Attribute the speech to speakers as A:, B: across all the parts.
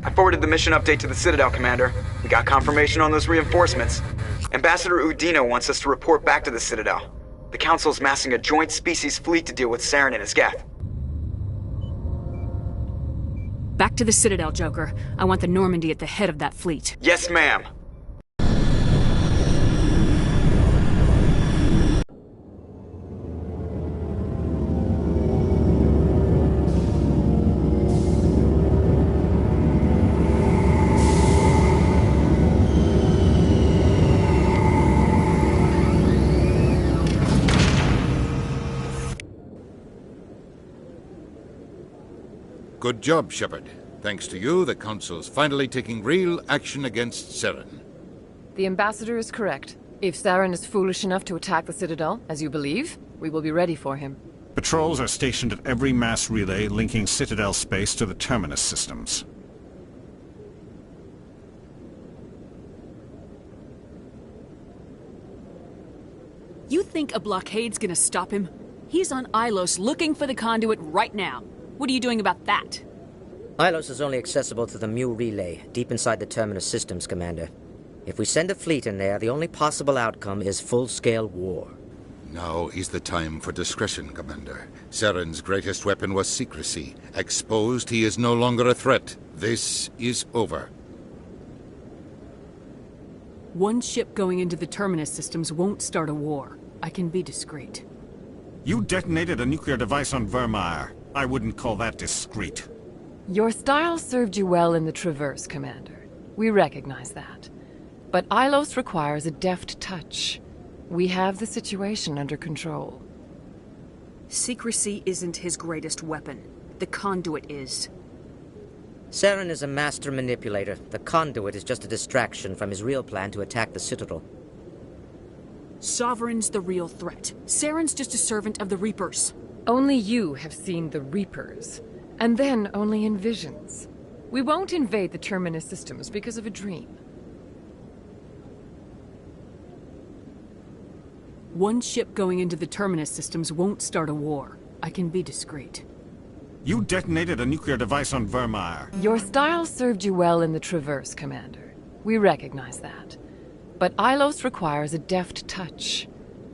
A: I forwarded the mission update to the Citadel, Commander. We got confirmation on those reinforcements. Ambassador Udina wants us to report back to the Citadel. The Council's massing a joint species fleet to deal with Saren and his Geth.
B: Back to the Citadel, Joker. I want the Normandy at the head of that fleet.
A: Yes, ma'am.
C: Good job, Shepard. Thanks to you, the Council's finally taking real action against Saren.
D: The Ambassador is correct. If Saren is foolish enough to attack the Citadel, as you believe, we will be ready for him.
E: Patrols are stationed at every mass relay linking Citadel space to the Terminus systems.
B: You think a blockade's gonna stop him? He's on Ilos looking for the conduit right now. What are you doing about that?
F: Ilos is only accessible to the Mu relay, deep inside the Terminus systems, Commander. If we send a fleet in there, the only possible outcome is full-scale war.
C: Now is the time for discretion, Commander. Saren's greatest weapon was secrecy. Exposed, he is no longer a threat. This is over.
B: One ship going into the Terminus systems won't start a war. I can be discreet.
E: You detonated a nuclear device on Vermeer. I wouldn't call that discreet.
D: Your style served you well in the Traverse, Commander. We recognize that. But Ilos requires a deft touch. We have the situation under control.
B: Secrecy isn't his greatest weapon. The conduit is.
F: Saren is a master manipulator. The conduit is just a distraction from his real plan to attack the Citadel.
B: Sovereign's the real threat. Saren's just a servant of the Reapers.
D: Only you have seen the Reapers, and then only in visions. We won't invade the Terminus systems because of a dream.
B: One ship going into the Terminus systems won't start a war. I can be discreet.
E: You detonated a nuclear device on Vermeer.
D: Your style served you well in the Traverse, Commander. We recognize that. But Ilos requires a deft touch.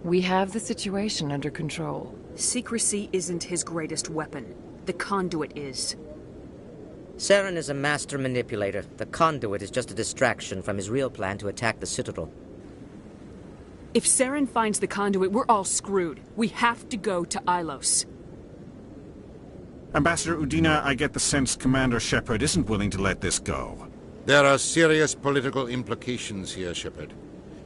D: We have the situation under control.
B: Secrecy isn't his greatest weapon. The conduit is.
F: Saren is a master manipulator. The conduit is just a distraction from his real plan to attack the Citadel.
B: If Saren finds the conduit, we're all screwed. We have to go to Ilos.
E: Ambassador Udina, I get the sense Commander Shepard isn't willing to let this go.
C: There are serious political implications here, Shepard.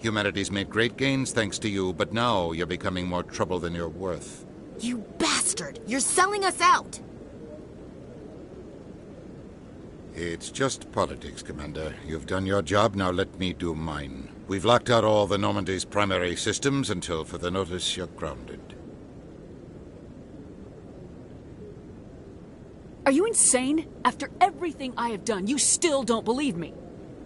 C: Humanity's made great gains thanks to you, but now you're becoming more trouble than you're worth.
G: You bastard! You're selling us out!
C: It's just politics, Commander. You've done your job, now let me do mine. We've locked out all the Normandy's primary systems until further notice you're grounded.
B: Are you insane? After everything I have done, you still don't believe me.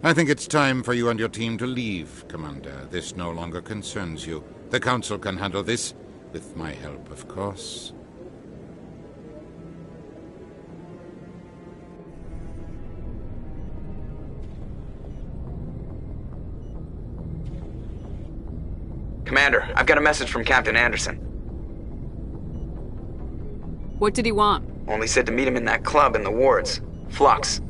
C: I think it's time for you and your team to leave, Commander. This no longer concerns you. The Council can handle this, with my help, of course.
A: Commander, I've got a message from Captain Anderson.
B: What did he want?
A: Only said to meet him in that club in the wards. Flux.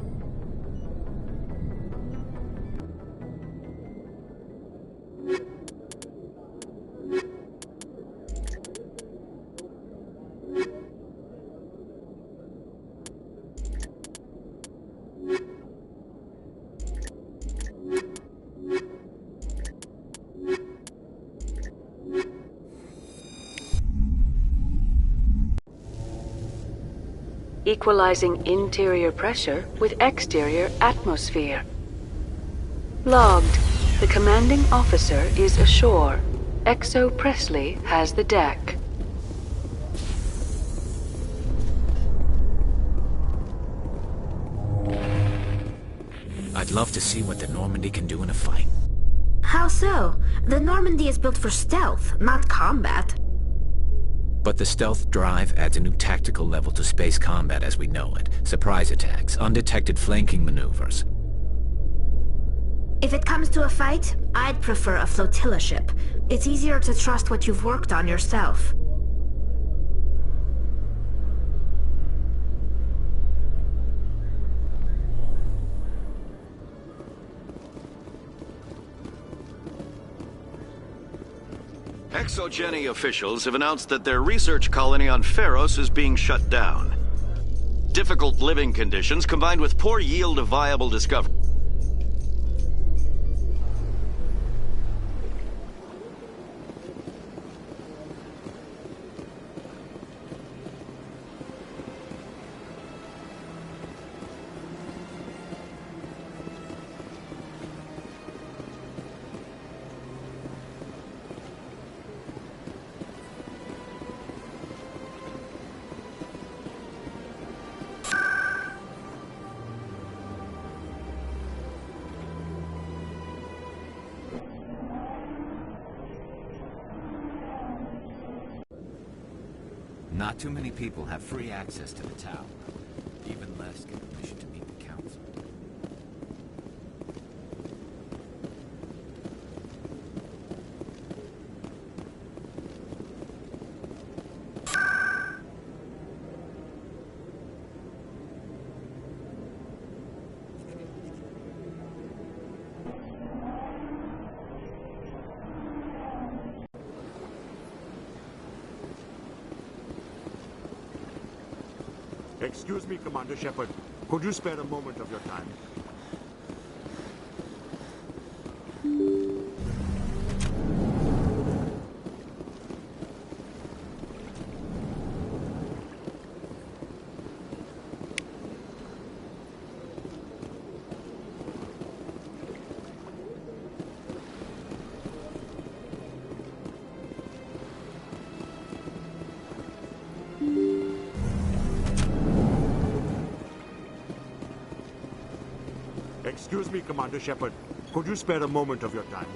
H: Equalizing interior pressure with exterior atmosphere. Logged. The commanding officer is ashore. Exo Presley has the deck.
I: I'd love to see what the Normandy can do in a fight.
G: How so? The Normandy is built for stealth, not combat.
I: But But the stealth drive adds a new tactical level to space combat as we know it. Surprise attacks, undetected flanking maneuvers.
J: If it comes to a fight, I'd prefer a flotilla ship. It's easier to trust what you've worked on yourself.
K: Exogeny officials have announced that their research colony on Pharos is being shut down. Difficult living conditions combined with poor yield of viable discovery.
I: Not too many people have free access to the tower. Even less get permission to meet the council.
L: Excuse me, Commander Shepard. Could you spare a moment of your time? Excuse me, Commander Shepard. Could you spare a moment of your time?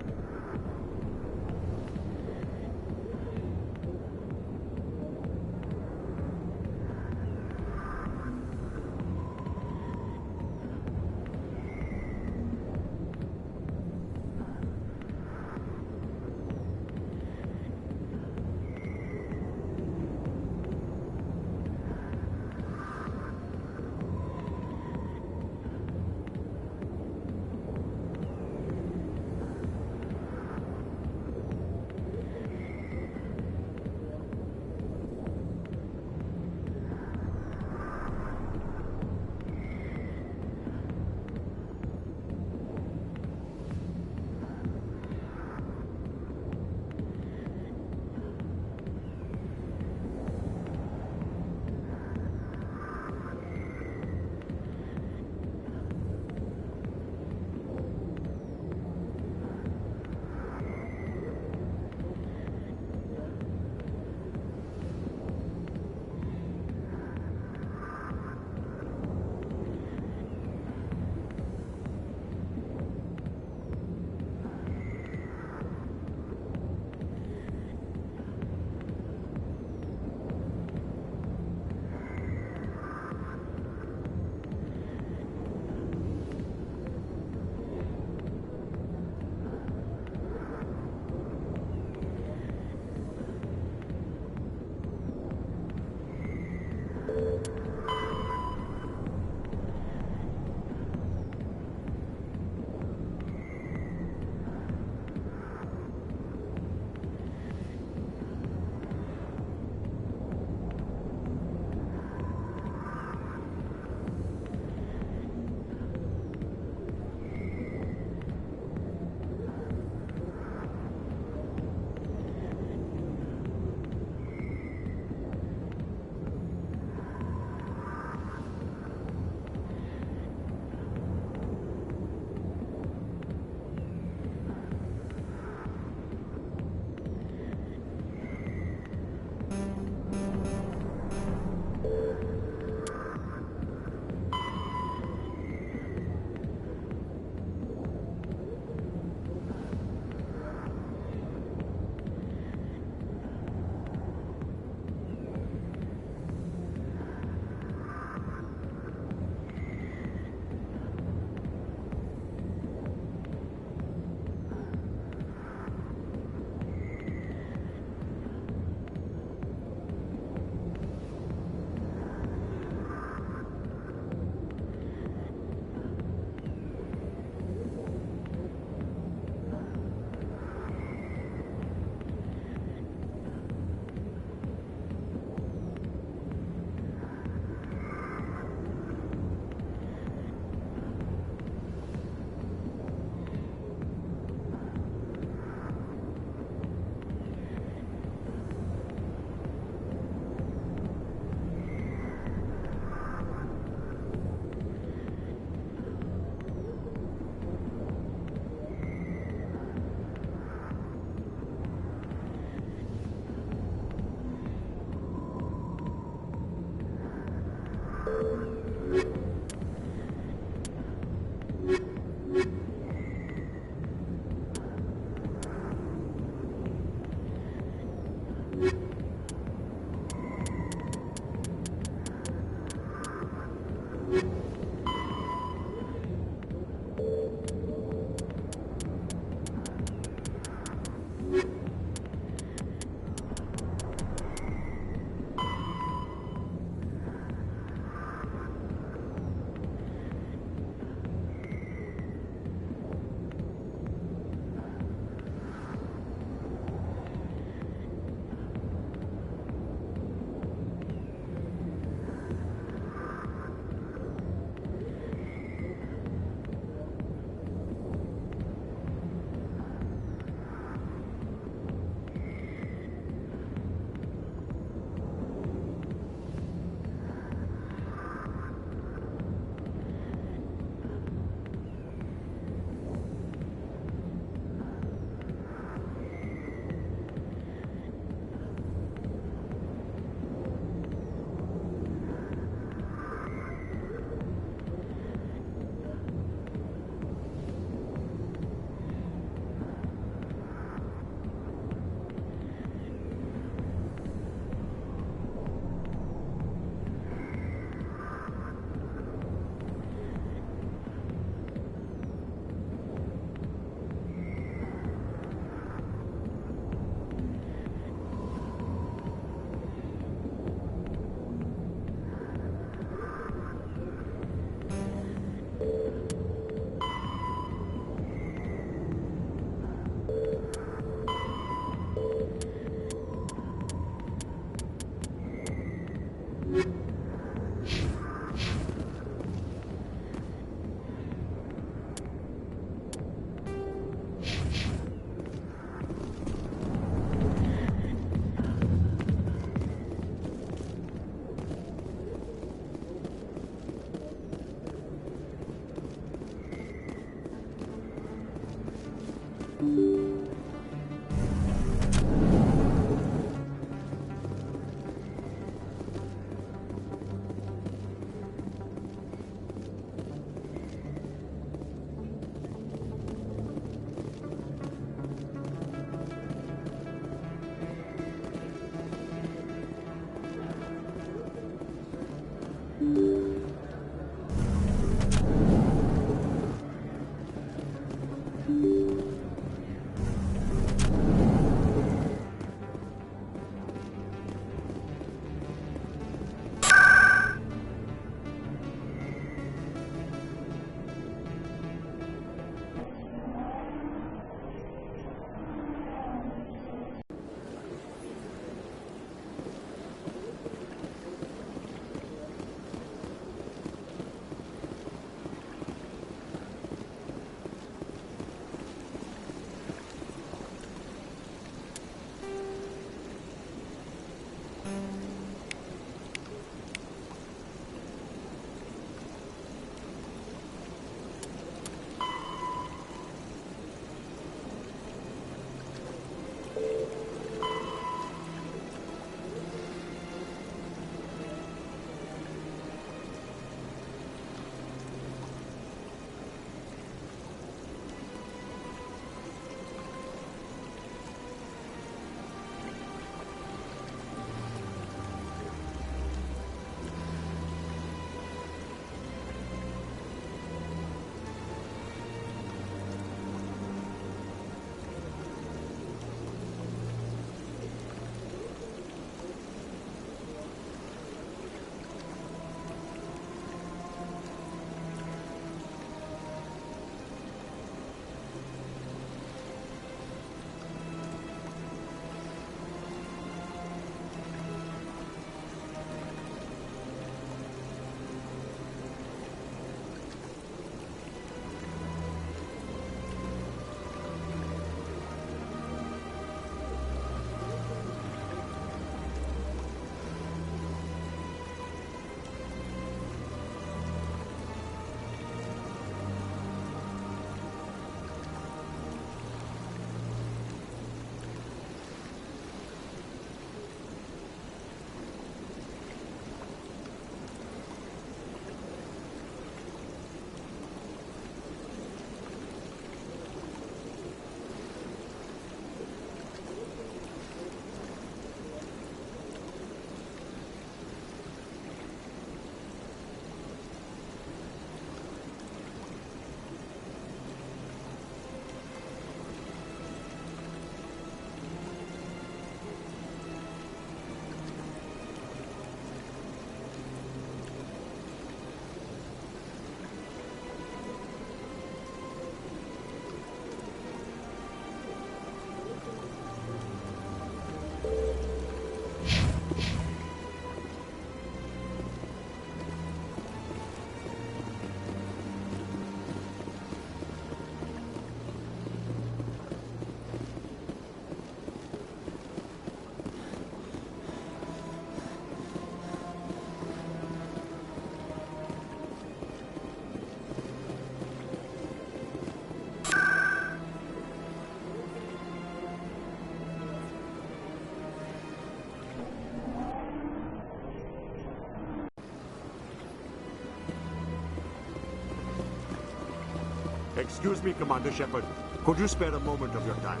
L: Excuse me, Commander Shepard. Could you spare a moment of your time?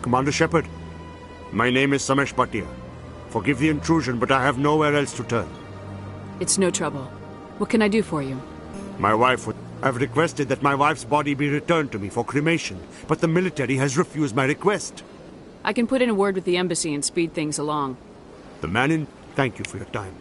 L: Commander Shepard, my name is Samesh Bhatia. Forgive the intrusion, but I have nowhere else to turn.
B: It's no trouble. What can I do for you?
L: My wife would... I've requested that my wife's body be returned to me for cremation, but the military has refused my request.
B: I can put in a word with the embassy and speed things along.
L: The man in... Thank you for your time.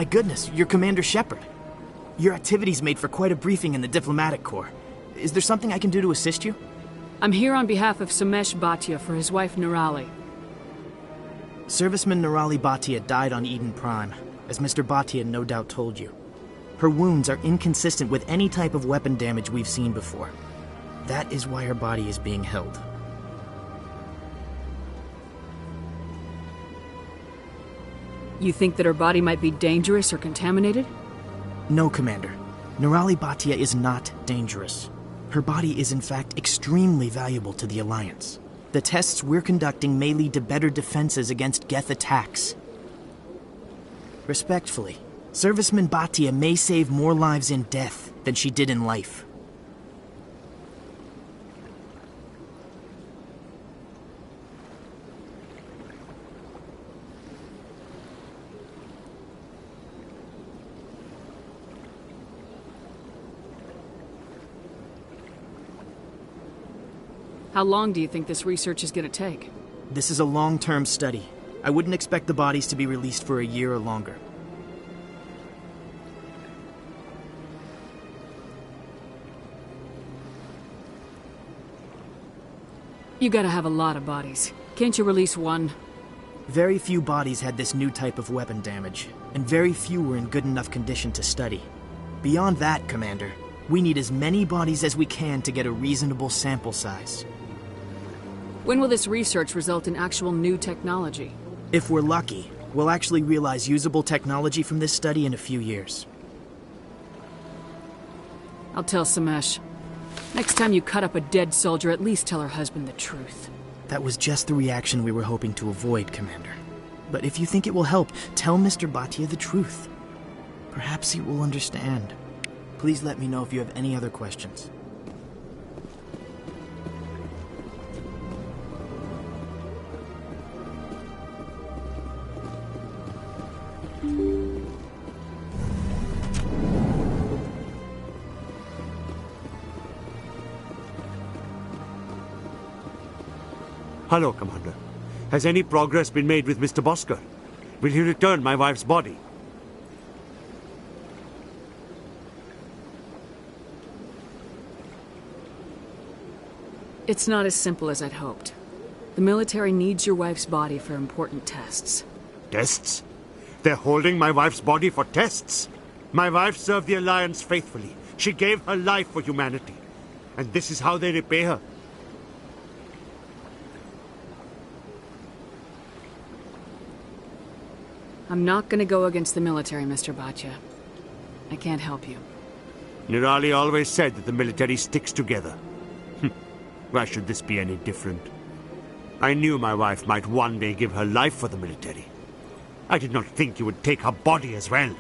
M: My goodness, you're Commander Shepard. Your activities made for quite a briefing in the Diplomatic Corps. Is there something I can do to assist you?
B: I'm here on behalf of Samesh Bhatia for his wife Nirali.
M: Serviceman Nirali Bhatia died on Eden Prime, as Mr. Bhatia no doubt told you. Her wounds are inconsistent with any type of weapon damage we've seen before. That is why her body is being held.
B: You think that her body might be dangerous or contaminated?
M: No, Commander. Nirali Bhatia is not dangerous. Her body is in fact extremely valuable to the Alliance. The tests we're conducting may lead to better defenses against Geth attacks. Respectfully, Serviceman Bhatia may save more lives in death than she did in life.
B: How long do you think this research is going to take?
M: This is a long-term study. I wouldn't expect the bodies to be released for a year or longer.
B: You gotta have a lot of bodies. Can't you release one?
M: Very few bodies had this new type of weapon damage, and very few were in good enough condition to study. Beyond that, Commander, we need as many bodies as we can to get a reasonable sample size.
B: When will this research result in actual new technology?
M: If we're lucky, we'll actually realize usable technology from this study in a few years.
B: I'll tell Samesh. Next time you cut up a dead soldier, at least tell her husband the truth.
M: That was just the reaction we were hoping to avoid, Commander. But if you think it will help, tell Mr. Bhatia the truth. Perhaps he will understand. Please let me know if you have any other questions.
L: Hello, Commander. Has any progress been made with Mr. Bosker? Will he return my wife's body?
B: It's not as simple as I'd hoped. The military needs your wife's body for important tests.
L: Tests? They're holding my wife's body for tests? My wife served the Alliance faithfully. She gave her life for humanity. And this is how they repay her.
B: I'm not gonna go against the military, Mr. Bhatia. I can't help you.
L: Nirali always said that the military sticks together. Why should this be any different? I knew my wife might one day give her life for the military. I did not think you would take her body as well.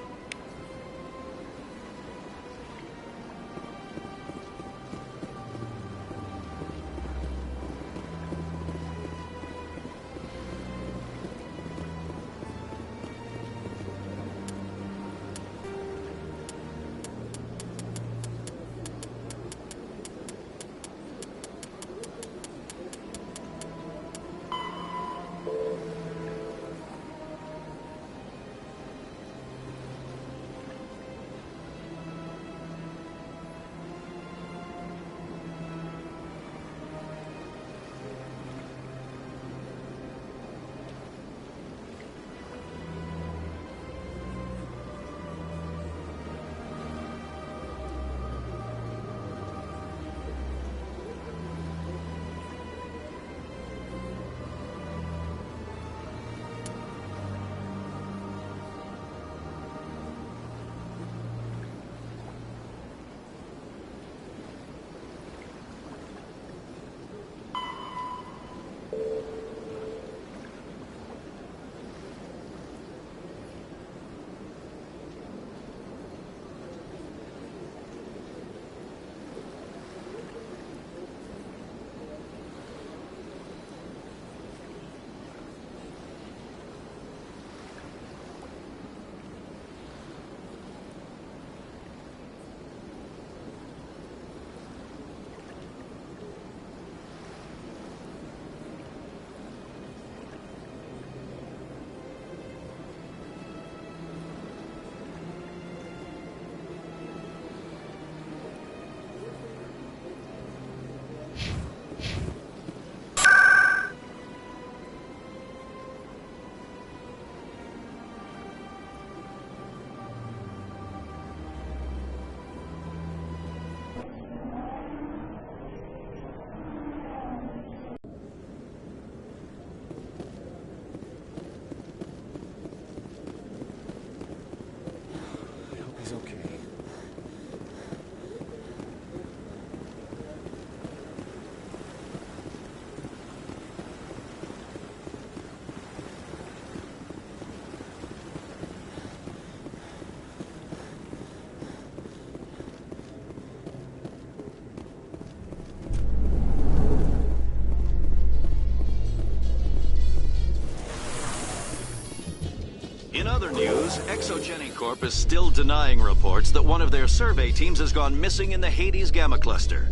K: In other news, Germanqua is still denying reports that one of their survey teams has gone missing in the Hades Gamma Cluster.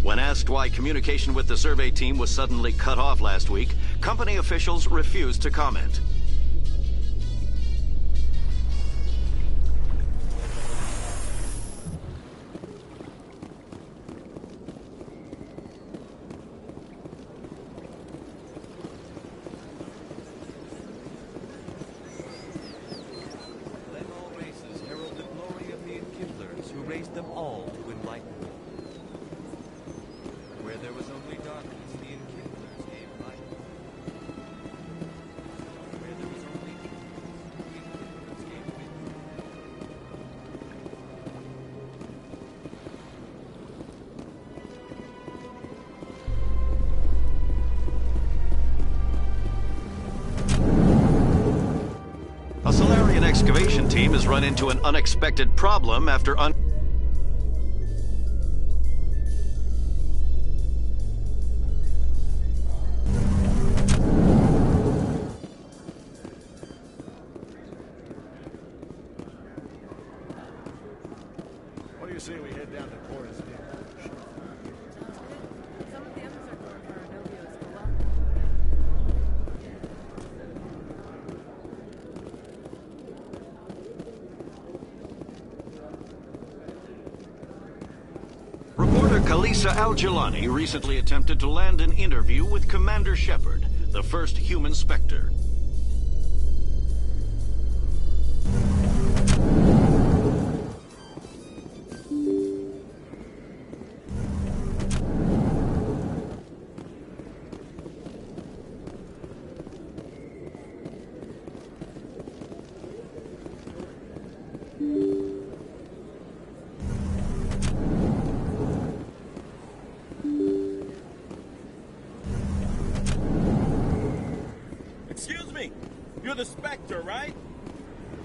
K: When asked why communication with the survey team was suddenly cut off last week, company officials refused to comment. excavation team has run into an unexpected problem after
N: What do you say we head down to Porter's Den?
K: Reporter Kalisa Al-Jilani recently attempted to land an interview with Commander Shepard, the first human Spectre.
O: Excuse me, you're the Spectre, right?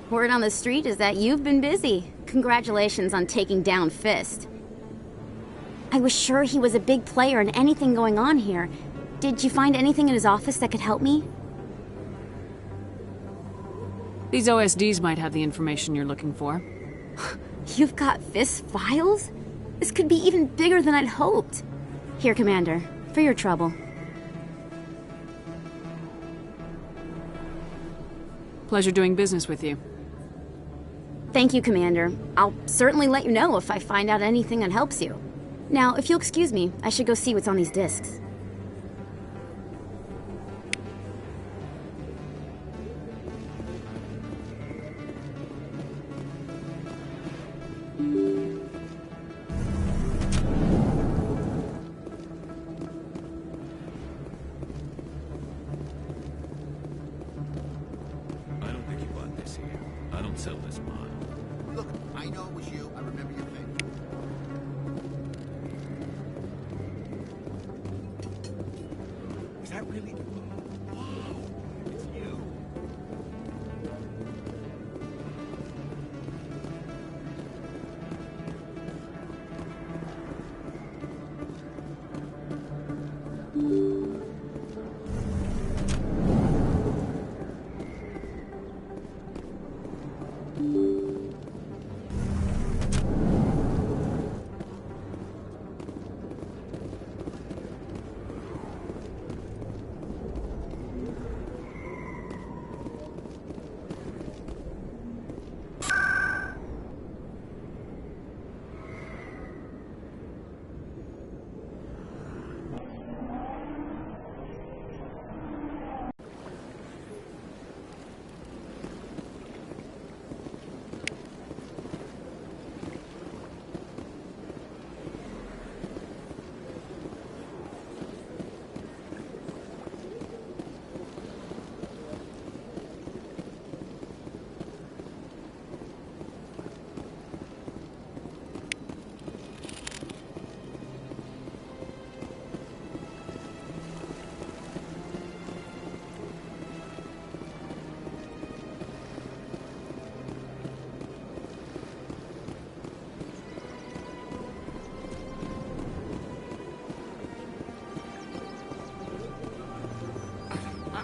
P: Word on the street is that you've been busy. Congratulations on taking down Fist. I was sure he was a big player in anything going on here. Did you find anything in his office that could help me?
B: These OSDs might have the information you're looking for.
P: You've got Fist's files? This could be even bigger than I'd hoped. Here, Commander, for your trouble.
B: Pleasure doing business with you.
P: Thank you, Commander. I'll certainly let you know if I find out anything that helps you. Now, if you'll excuse me, I should go see what's on these discs.
I: I don't think you bought this here. I don't sell this model.
Q: Look, I know it was you. I remember your face.
O: Is that really? Wow, it's you.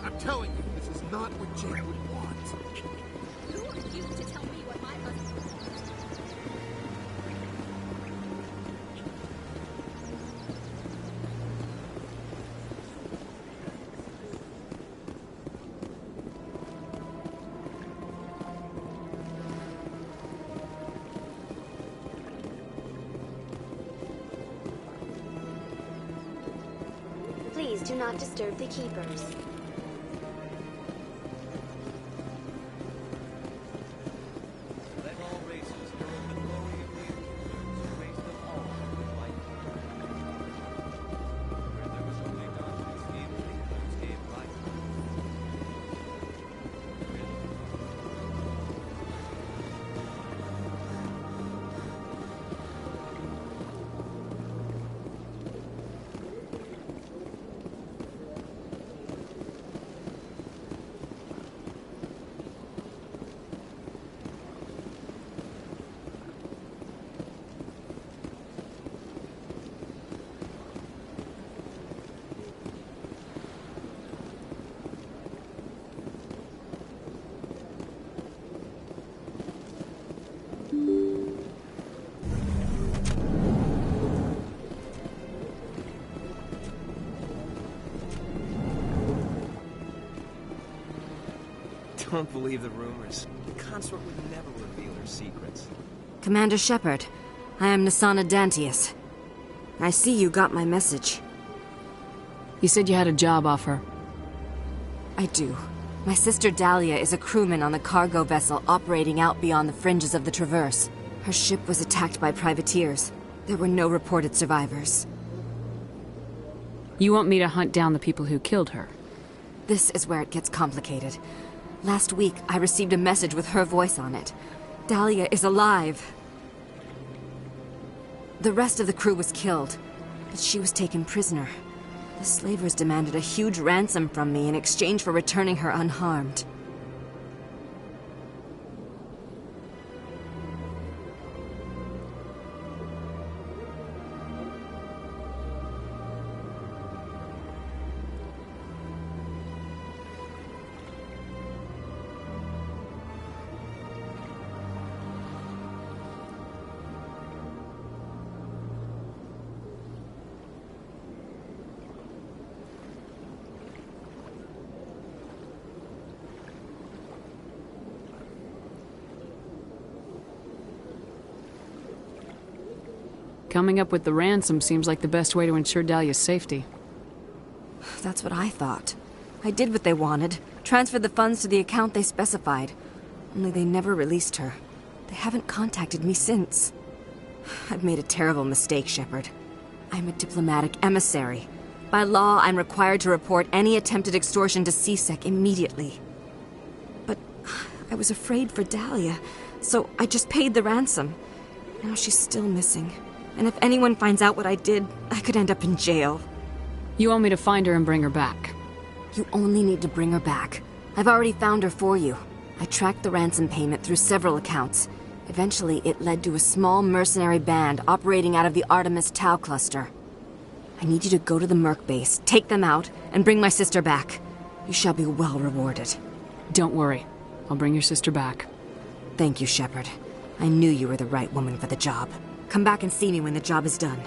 Q: I'm telling you, this is not what Jake would want.
P: Who are you to tell me what my husband...
R: Please do not disturb the keepers.
S: Don't believe the rumors. The consort would never reveal her secrets.
T: Commander Shepard, I am Nasana Dantius. I see you got my message.
B: You said you had a job offer.
T: I do. My sister Dahlia is a crewman on the cargo vessel operating out beyond the fringes of the Traverse. Her ship was attacked by privateers. There were no reported survivors.
B: You want me to hunt down the people who killed her?
T: This is where it gets complicated. Last week, I received a message with her voice on it. Dahlia is alive. The rest of the crew was killed, but she was taken prisoner. The slavers demanded a huge ransom from me in exchange for returning her unharmed.
B: Coming up with the ransom seems like the best way to ensure Dahlia's safety.
T: That's what I thought. I did what they wanted, transferred the funds to the account they specified. Only they never released her. They haven't contacted me since. I've made a terrible mistake, Shepard. I'm a diplomatic emissary. By law, I'm required to report any attempted extortion to CSEC immediately. But I was afraid for Dahlia, so I just paid the ransom. Now she's still missing. And if anyone finds out what I did, I could end up in jail.
B: You want me to find her and bring her back?
T: You only need to bring her back. I've already found her for you. I tracked the ransom payment through several accounts. Eventually, it led to a small mercenary band operating out of the Artemis Tau cluster. I need you to go to the Merc base, take them out, and bring my sister back. You shall be well rewarded.
B: Don't worry. I'll bring your sister back.
T: Thank you, Shepard. I knew you were the right woman for the job. Come back and see me when the job is done.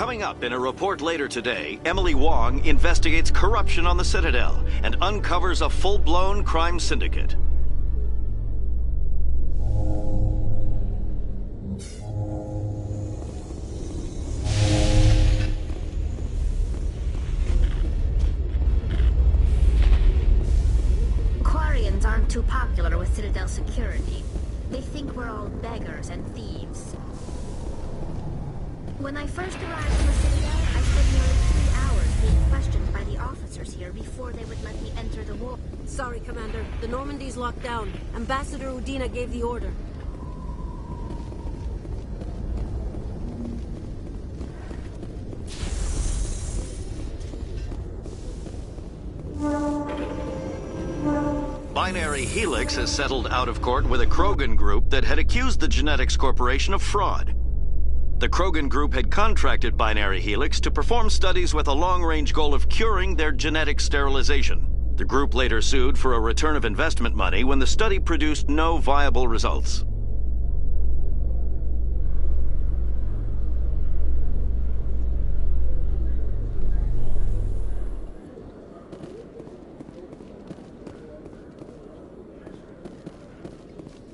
K: Coming up in a report later today, Emily Wong investigates corruption on the Citadel and uncovers a full-blown crime syndicate.
J: Quarians aren't too popular with Citadel security. They think we're all beggars and thieves. When I first arrived in the Citadel, I spent nearly 3 hours being questioned by the officers here before they would let me enter the wall.
U: Sorry, Commander. The Normandy's locked down. Ambassador Udina gave the order.
K: Binary Helix has settled out of court with a Krogan group that had accused the Genetics Corporation of fraud. The Krogan group had contracted Binary Helix to perform studies with a long-range goal of curing their genetic sterilization. The group later sued for a return of investment money when the study produced no viable results.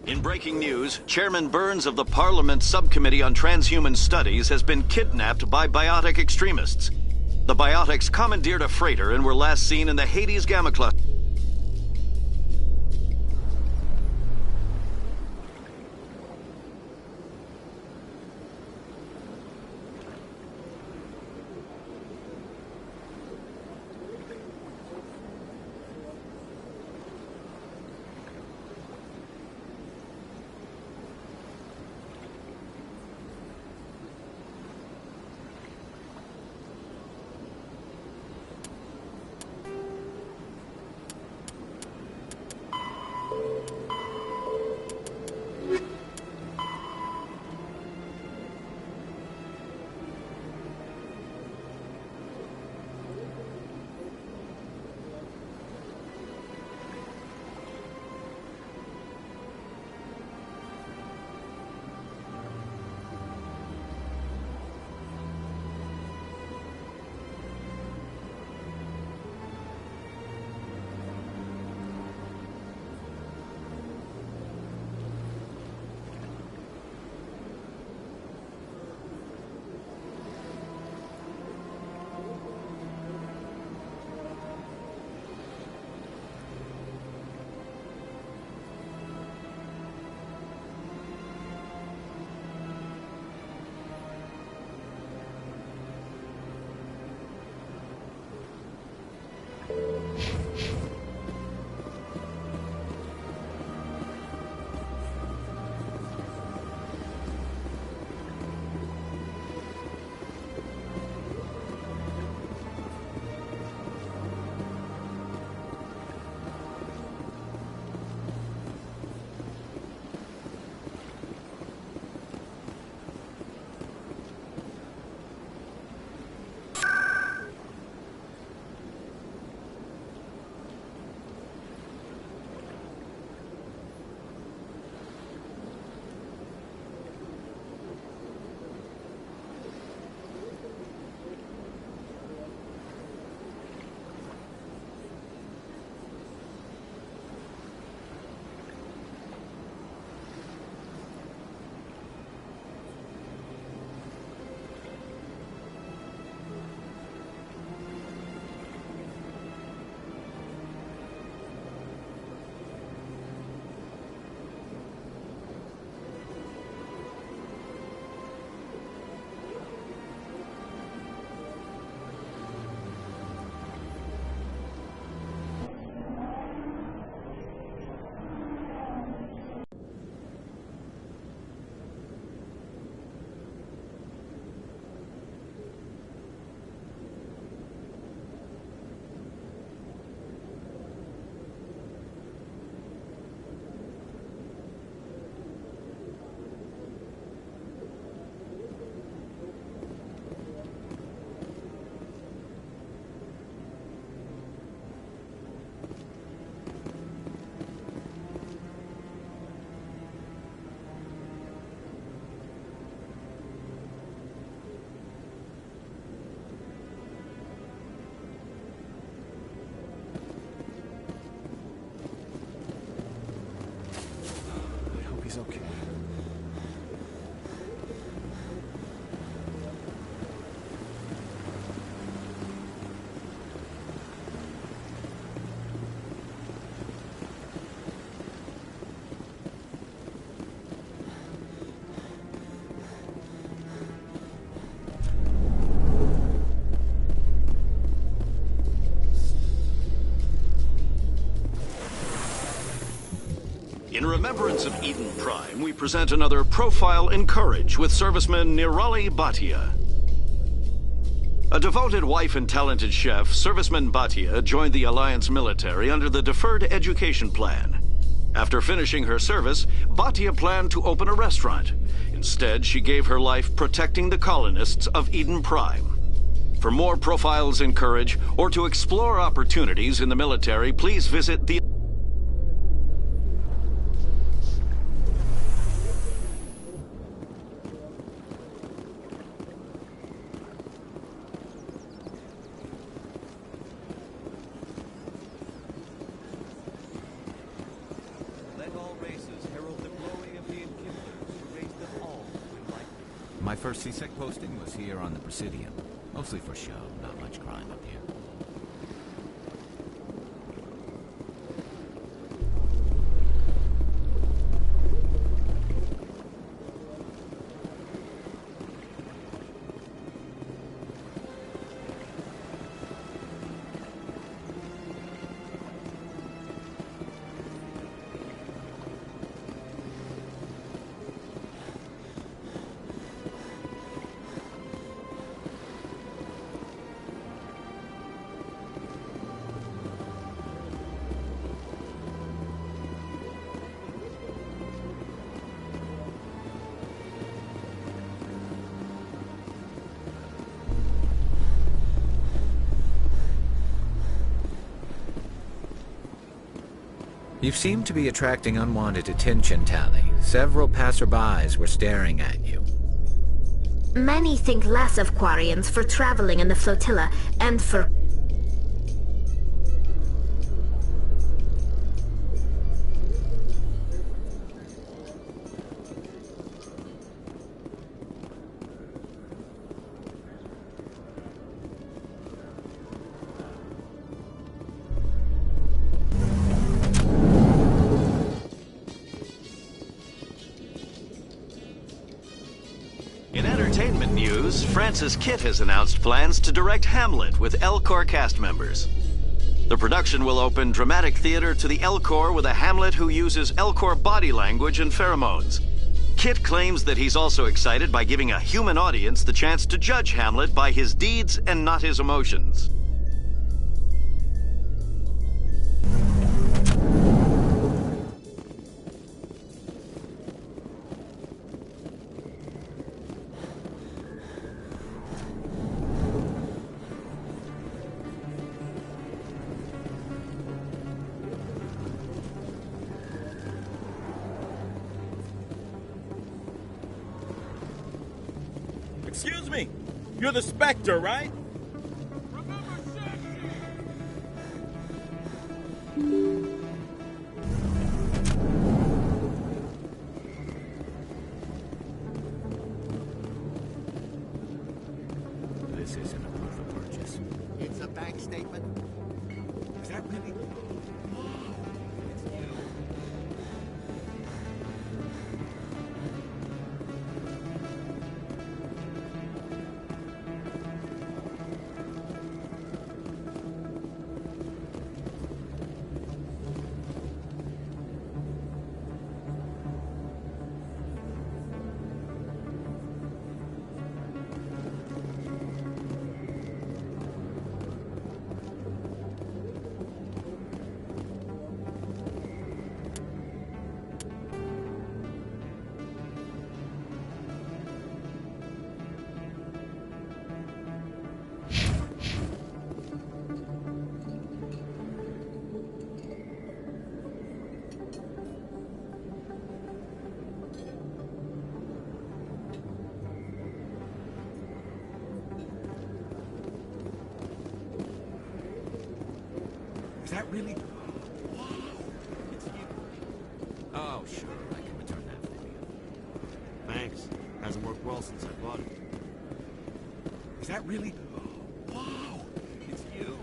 K: In breaking news, Chairman Burns of the Parliament Subcommittee on Transhuman Studies has been kidnapped by biotic extremists. The biotics commandeered a freighter and were last seen in the Hades Gamma Cluster. In remembrance of Eden Prime, we present another Profile in Courage with serviceman Nirali Bhatia. A devoted wife and talented chef, Serviceman Bhatia joined the Alliance military under the Deferred Education Plan. After finishing her service, Bhatia planned to open a restaurant. Instead, she gave her life protecting the colonists of Eden Prime. For more Profiles in Courage, or to explore opportunities in the military, please visit the...
I: My first CSEC posting was here on the Presidium. Mostly for show, not much crime up here. You seem to be attracting unwanted attention, Tally. Several passerbys were staring at you.
J: Many think less of Quarians for traveling in the flotilla and for...
K: In entertainment news, Francis Kitt has announced plans to direct Hamlet with Elcor cast members. The production will open dramatic theater to the Elcor with a Hamlet who uses Elcor body language and pheromones. Kitt claims that he's also excited by giving a human audience the chance to judge Hamlet by his deeds and not his emotions.
O: Excuse me, you're the Spectre, right?
I: This isn't a proof of purchase.
Q: It's a bank statement.
O: Is that really? Is that really? It's you.
I: Oh, sure, I can return that for you.
L: Thanks. Hasn't worked well since I bought it.
O: Is that really? Wow, it's you.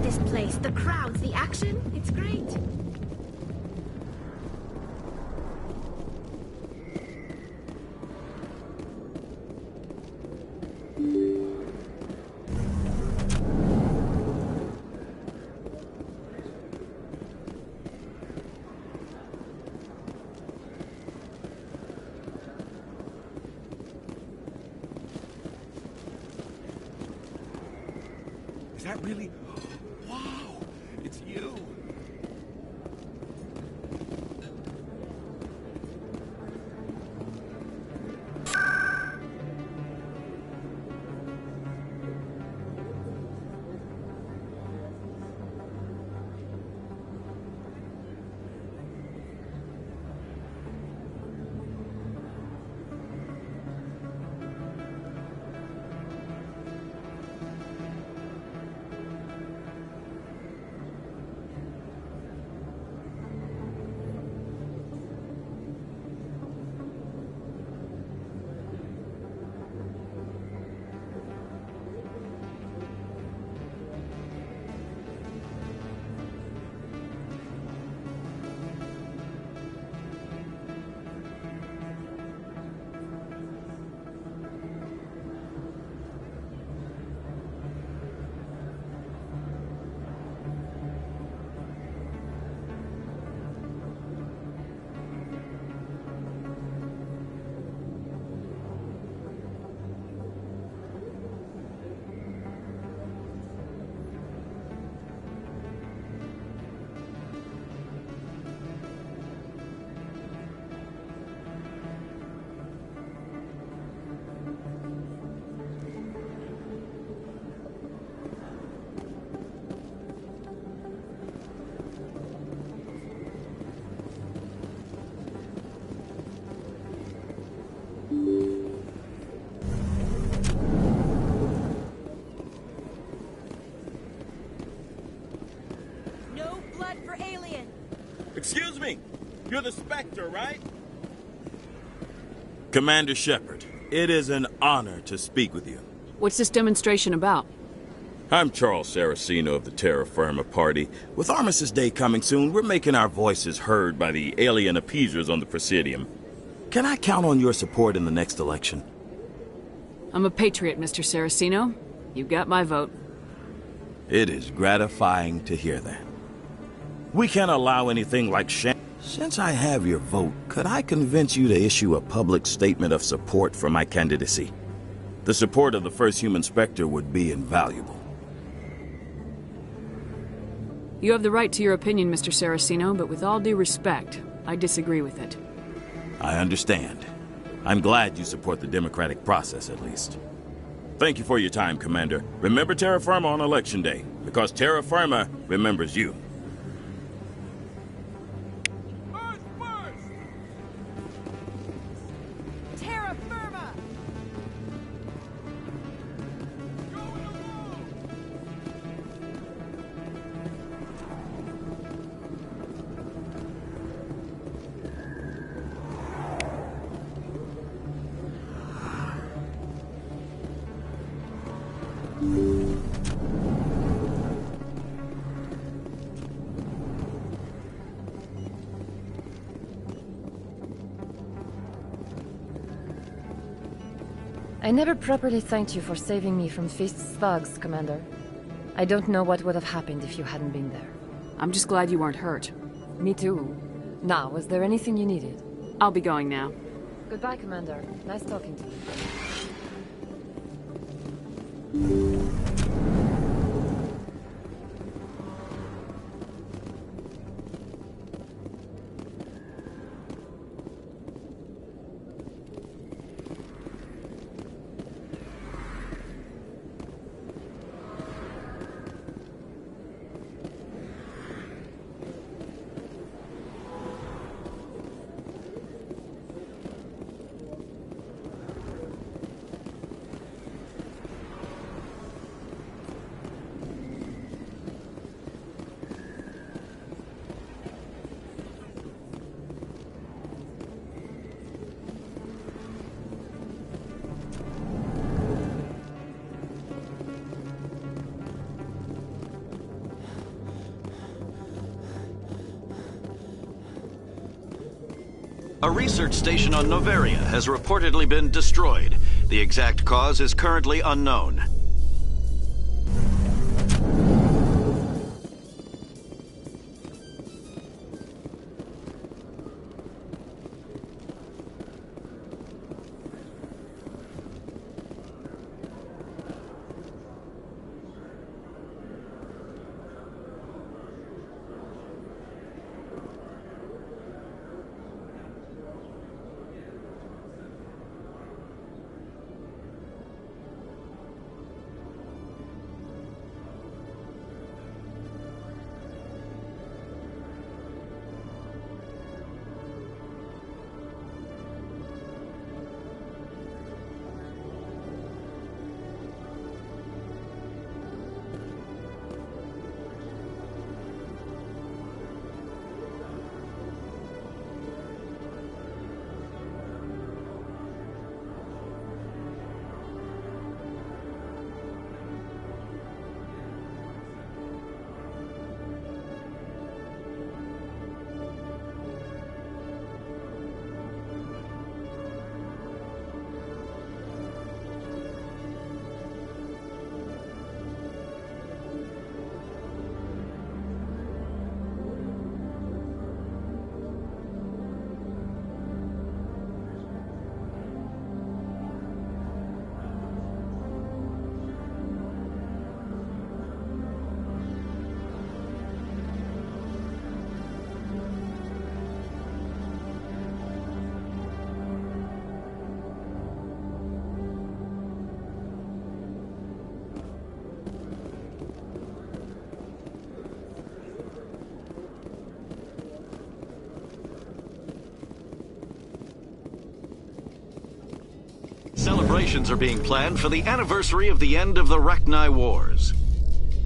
J: this place. The crowds, the action. It's great.
O: Is that really? Wow! It's you!
U: No blood for alien.
D: Excuse me, you're the Spectre, right? Commander Shepard, it is an honor to speak with you.
B: What's this demonstration about?
D: I'm Charles Saraceno of the Terra Firma Party. With Armistice Day coming soon, we're making our voices heard by the alien appeasers on the Presidium. Can I count on your support in the next election?
B: I'm a patriot, Mr. Saraceno. You got my vote.
D: It is gratifying to hear that. We can't allow anything like Since I have your vote, could I convince you to issue a public statement of support for my candidacy? The support of the first human Spectre would be invaluable.
B: You have the right to your opinion, Mr. Saraceno, but with all due respect, I disagree with it.
D: I understand. I'm glad you support the democratic process, at least. Thank you for your time, Commander. Remember Terra Firma on Election Day, because Terra Firma remembers you.
U: Terra Firma!
V: I never properly thanked you for saving me from Feast's thugs, Commander. I don't know what would have happened if you hadn't been there.
B: I'm just glad you weren't hurt.
V: Me too. Now, was there anything you needed?
B: I'll be going now.
V: Goodbye, Commander. Nice talking to you.
K: A research station on Noveria has reportedly been destroyed. The exact cause is currently unknown. Celebrations are being planned for the anniversary of the end of the Rachni Wars.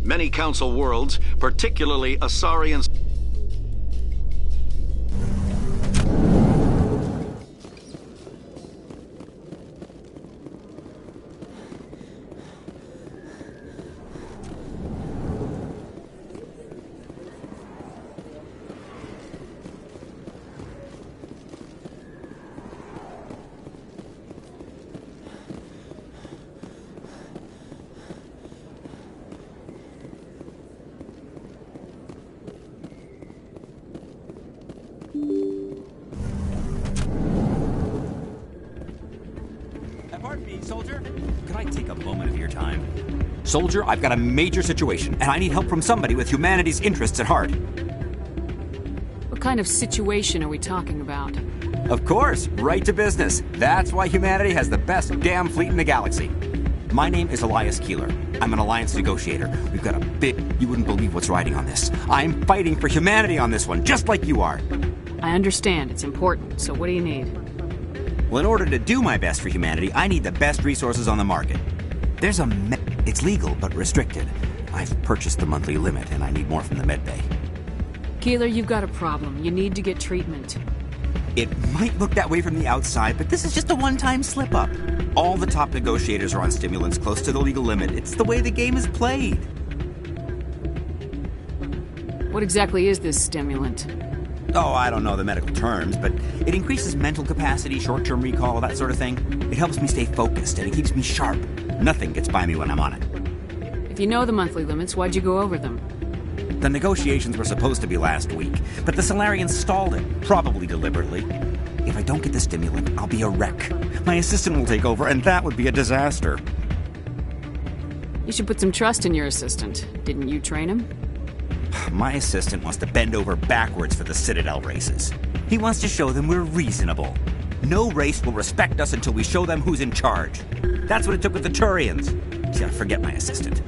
K: Many Council worlds, particularly Asarian...
E: Pardon me, soldier. Could I take a moment of your time? Soldier, I've got a major situation, and I need help from somebody with humanity's interests at heart.
B: What kind of situation are we talking about?
E: Of course, right to business. That's why humanity has the best damn fleet in the galaxy. My name is Elias Keeler. I'm an alliance negotiator. We've got a big... You wouldn't believe what's riding on this. I'm fighting for humanity on this one, just like you are.
B: I understand. It's important. So what do you need?
E: Well, in order to do my best for humanity, I need the best resources on the market. There's a It's legal, but restricted. I've purchased the monthly limit, and I need more from the medbay.
B: Keeler, you've got a problem. You need to get treatment.
E: It might look that way from the outside, but this is just a one-time slip-up. All the top negotiators are on stimulants close to the legal limit. It's the way the game is played.
B: What exactly is this stimulant?
E: Oh, I don't know the medical terms, but it increases mental capacity, short-term recall, that sort of thing. It helps me stay focused, and it keeps me sharp. Nothing gets by me when I'm on it.
B: If you know the monthly limits, why'd you go over them?
E: The negotiations were supposed to be last week, but the Solarians stalled it, probably deliberately. If I don't get the stimulant, I'll be a wreck. My assistant will take over, and that would be a disaster.
B: You should put some trust in your assistant. Didn't you train him?
E: My assistant wants to bend over backwards for the Citadel races. He wants to show them we're reasonable. No race will respect us until we show them who's in charge. That's what it took with the Turians. See, I forget my assistant.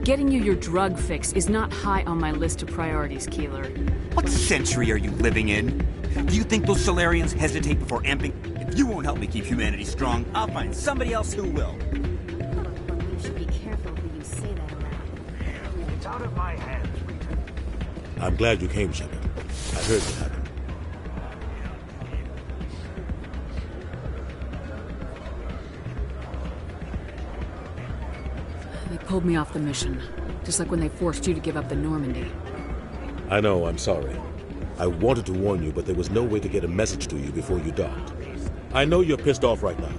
B: Getting you your drug fix is not high on my list of priorities, Keeler.
E: What century are you living in? Do you think those Solarians hesitate before amping? If you won't help me keep humanity strong, I'll find somebody else who will.
P: You should be careful who you say that around.
N: It's out of my hands, Rita.
O: I'm glad you came, Shepard. I heard what happened.
B: They pulled me off the mission, just like when they forced you to give up the Normandy.
O: I know, I'm sorry. I wanted to warn you, but there was no way to get a message to you before you docked. I know you're pissed off right now,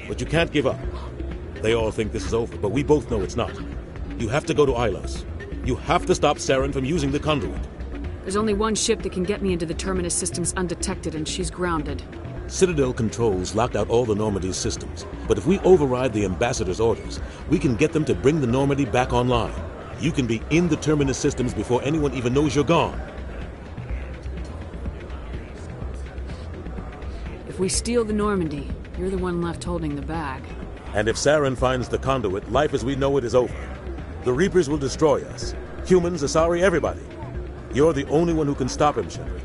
O: but you can't give up. They all think this is over, but we both know it's not. You have to go to Ilos. You have to stop Saren from using the conduit.
B: There's only one ship that can get me into the Terminus systems undetected, and she's grounded.
O: Citadel controls locked out all the Normandy's systems, but if we override the Ambassador's orders, we can get them to bring the Normandy back online. You can be in the Terminus systems before anyone even knows you're gone.
B: If we steal the Normandy, you're the one left holding the bag.
O: And if Saren finds the conduit, life as we know it is over. The Reapers will destroy us. Humans, Asari, everybody. You're the only one who can stop him, Shepard.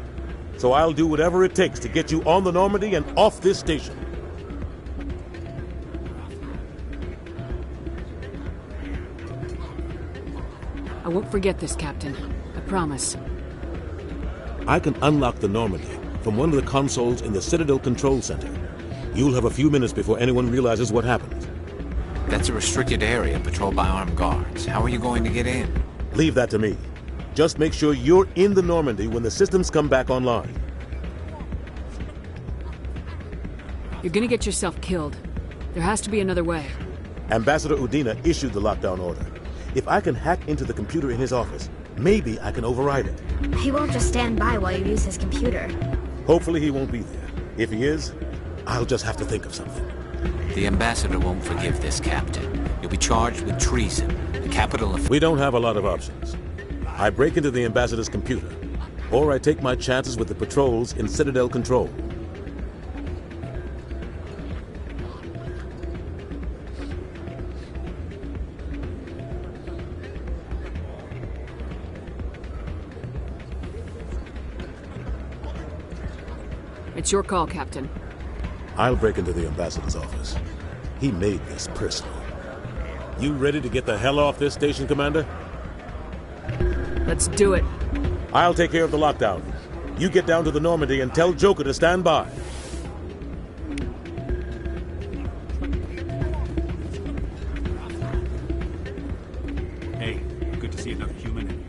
O: So I'll do whatever it takes to get you on the Normandy and off this station.
B: I won't forget this, Captain. I promise.
O: I can unlock the Normandy from one of the consoles in the Citadel Control Center. You'll have a few minutes before anyone realizes what happened.
I: That's a restricted area patrolled by armed guards. How are you going to get in?
O: Leave that to me. Just make sure you're in the Normandy when the systems come back online.
B: You're gonna get yourself killed. There has to be another way.
O: Ambassador Udina issued the lockdown order. If I can hack into the computer in his office, maybe I can override it.
J: He won't just stand by while you use his computer.
O: Hopefully he won't be there. If he is, I'll just have to think of something.
I: The Ambassador won't forgive this, Captain. You'll be charged with treason, the capital of...
O: We don't have a lot of options. I break into the Ambassador's computer, or I take my chances with the patrols in Citadel Control.
B: It's your call, Captain.
O: I'll break into the Ambassador's office. He made this personal. You ready to get the hell off this station, Commander?
B: Let's do it.
O: I'll take care of the lockdown. You get down to the Normandy and tell Joker to stand by.
L: Hey, good to see another human in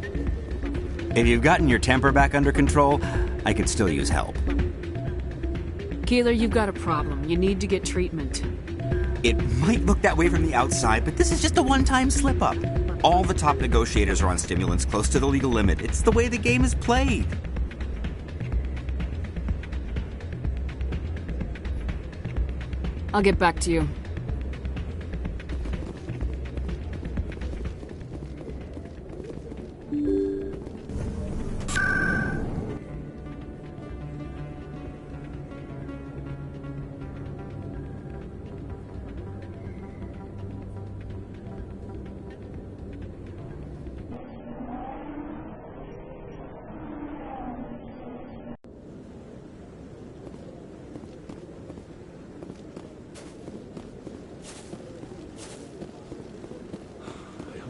L: here.
E: If you've gotten your temper back under control, I could still use help.
B: Keeler, you've got a problem. You need to get treatment.
E: It might look that way from the outside, but this is just a one-time slip-up. All the top negotiators are on stimulants close to the legal limit. It's the way the game is played.
B: I'll get back to you.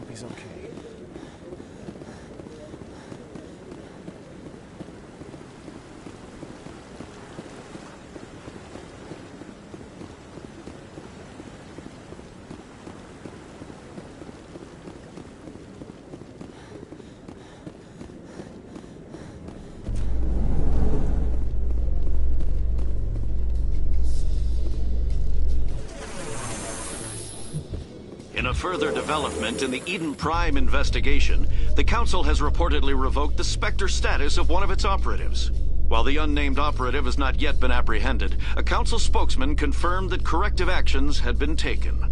S: He's okay.
K: In a further development in the Eden Prime investigation, the Council has reportedly revoked the Spectre status of one of its operatives. While the unnamed operative has not yet been apprehended, a Council spokesman confirmed that corrective actions had been taken.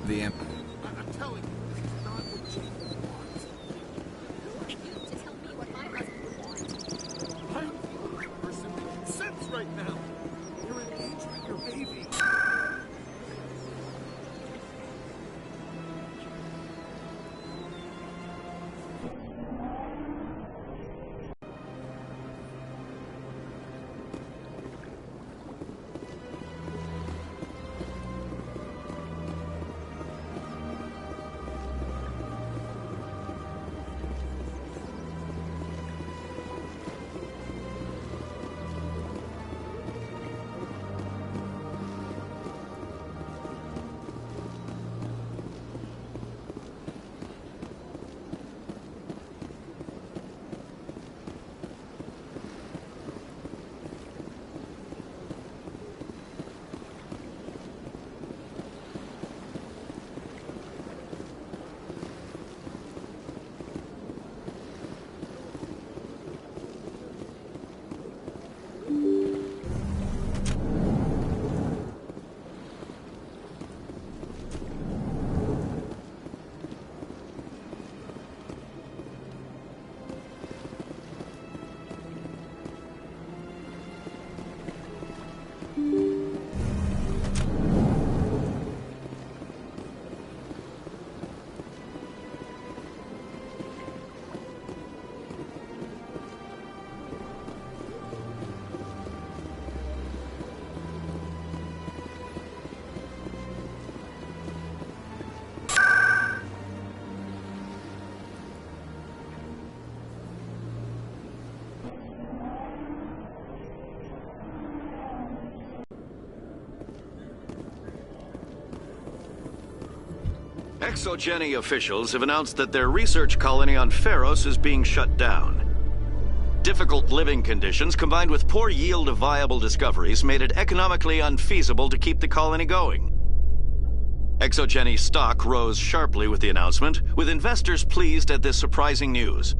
I: the
Q: I'm telling you, this is not what Jake wants.
J: Who are you to tell me what my husband would want?
Q: I'm the only person making sense right now. You're endangering your baby.
K: Exogeny officials have announced that their research colony on Pharos is being shut down. Difficult living conditions combined with poor yield of viable discoveries made it economically unfeasible to keep the colony going. Exogeny stock rose sharply with the announcement, with investors pleased at this surprising news.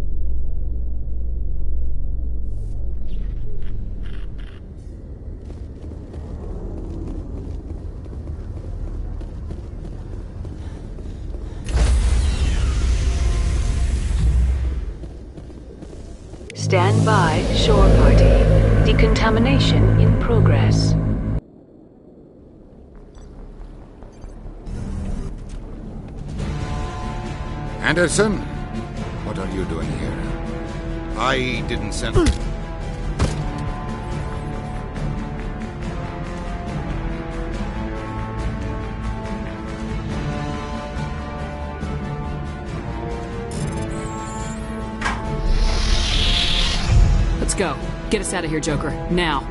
H: Stand by, shore party. Decontamination in progress.
Q: Anderson, what are you doing here? I didn't send...
B: Let's go. Get us out of here, Joker. Now.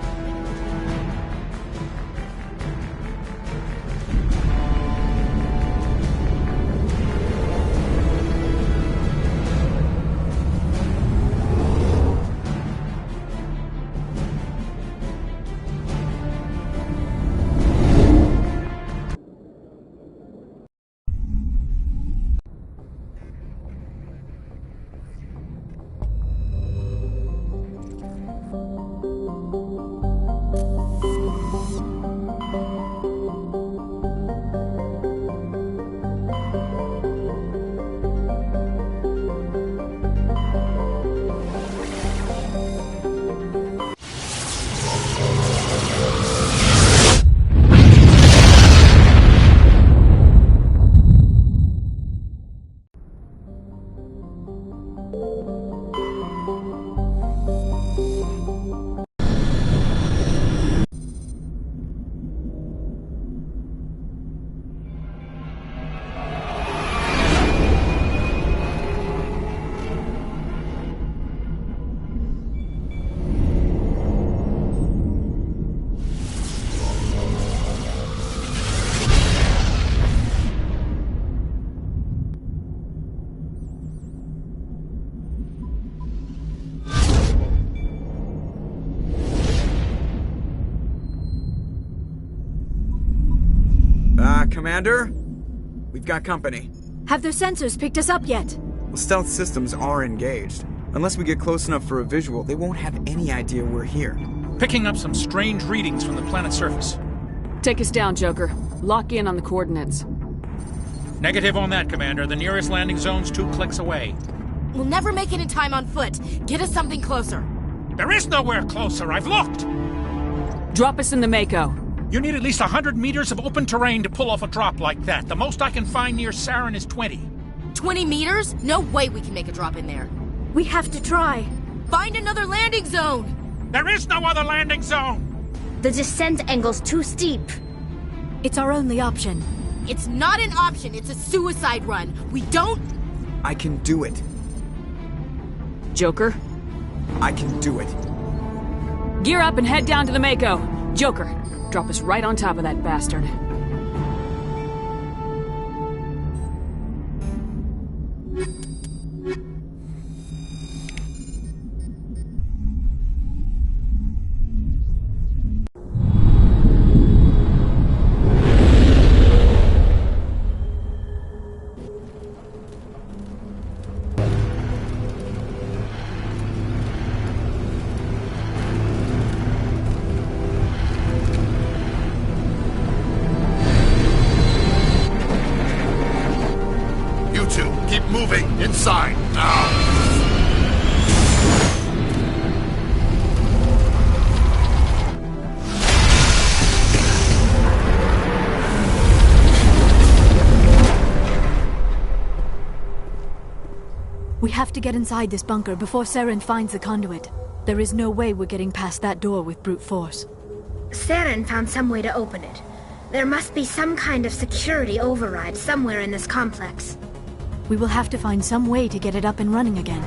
A: Commander? We've got company.
U: Have their sensors picked us up yet?
A: Well, stealth systems are engaged. Unless we get close enough for a visual, they won't have any idea we're here.
C: Picking up some strange readings from the planet's surface.
B: Take us down, Joker. Lock in on the coordinates.
C: Negative on that, Commander. The nearest landing zone's 2 clicks away.
G: We'll never make it in time on foot. Get us something closer.
C: There is nowhere closer. I've looked.
B: Drop us in the Mako.
C: You need at least 100 meters of open terrain to pull off a drop like that. The most I can find near Saren is 20.
G: 20 meters? No way we can make a drop in there.
U: We have to try.
G: Find another landing zone!
C: There is no other landing zone!
J: The descent angle's too steep.
U: It's our only option.
G: It's not an option, it's a suicide run. We don't...
A: I can do it.
B: Joker?
A: I can do it.
B: Gear up and head down to the Mako. Joker, drop us right on top of that bastard.
Q: Moving inside now.
U: We have to get inside this bunker before Saren finds the conduit. There is no way we're getting past that door with brute force.
J: Saren found some way to open it. There must be some kind of security override somewhere in this complex.
U: We will have to find some way to get it up and running again.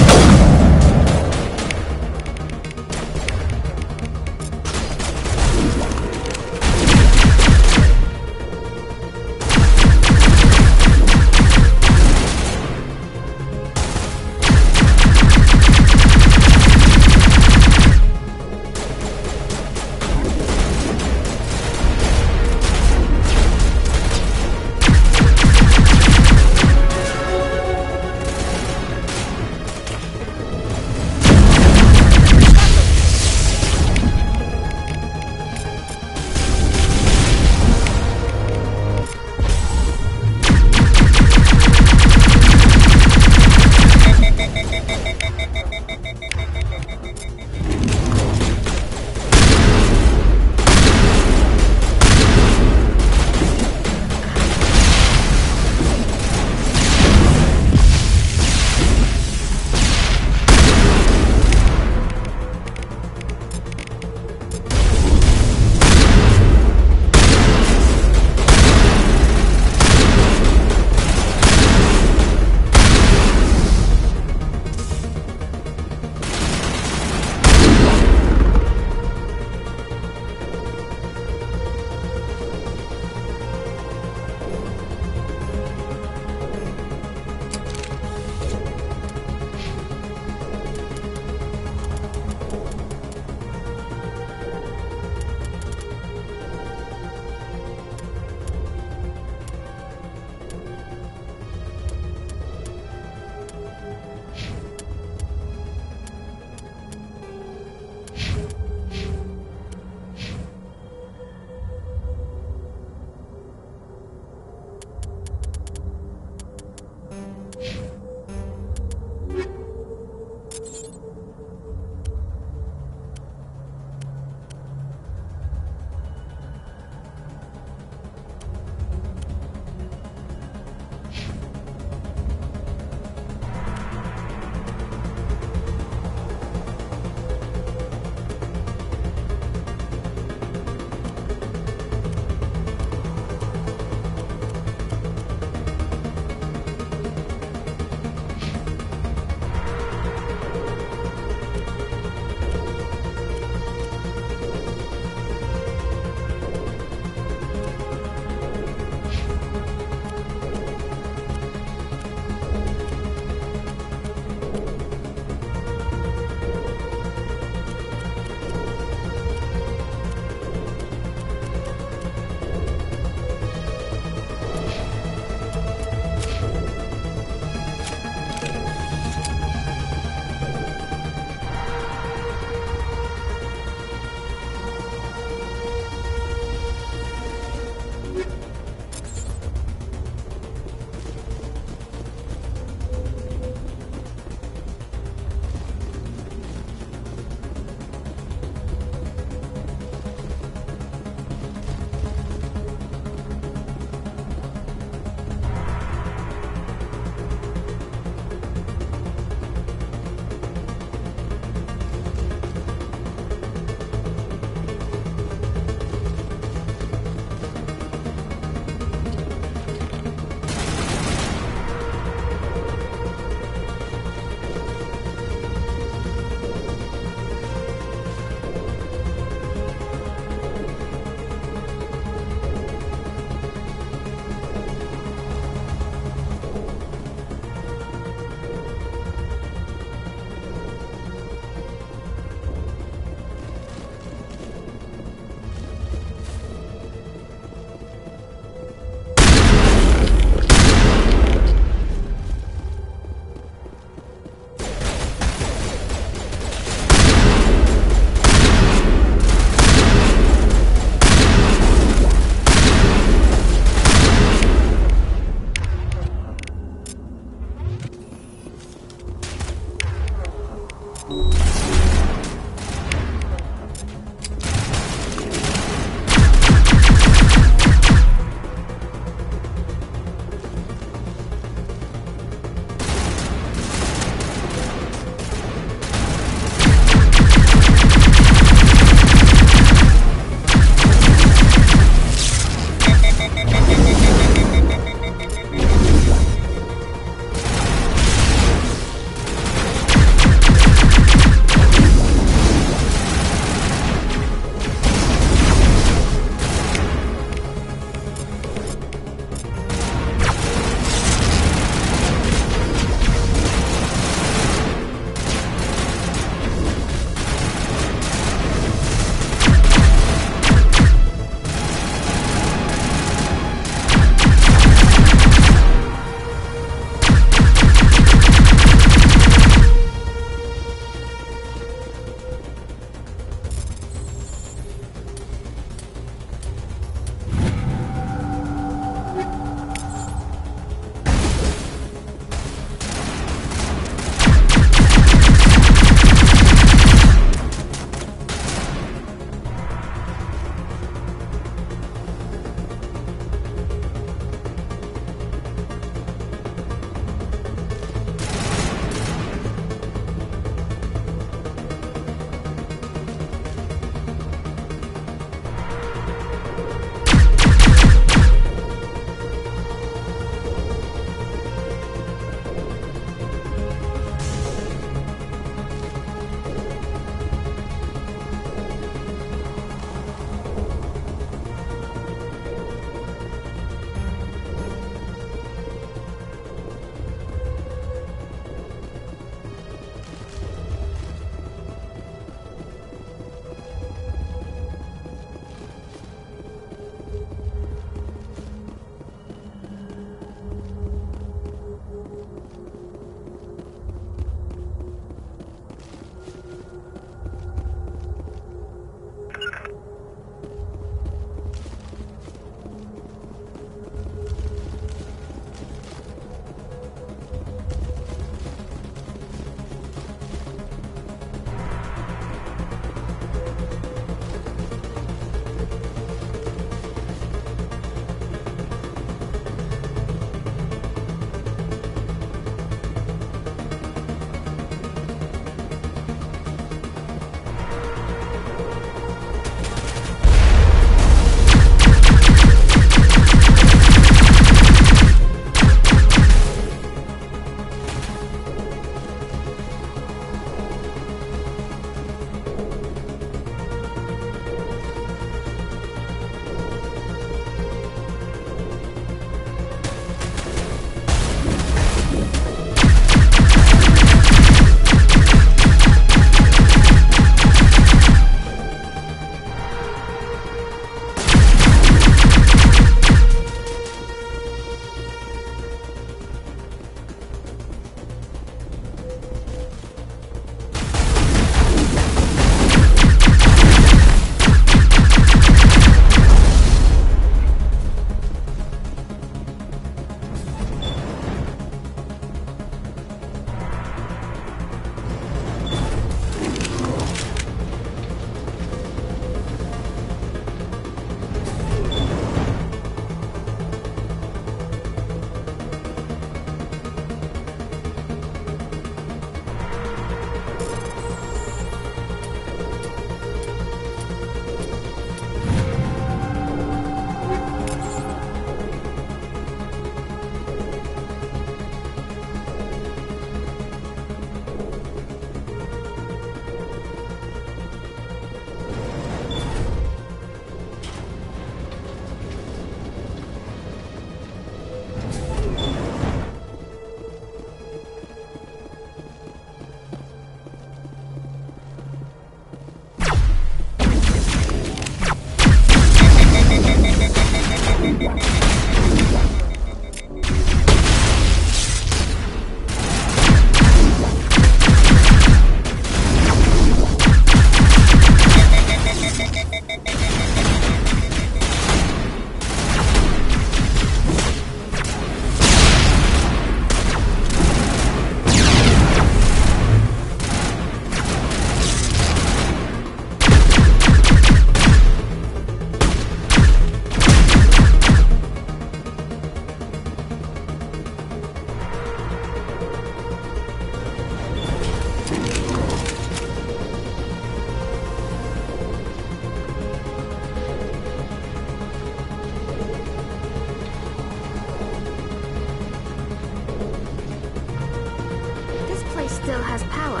J: still has power.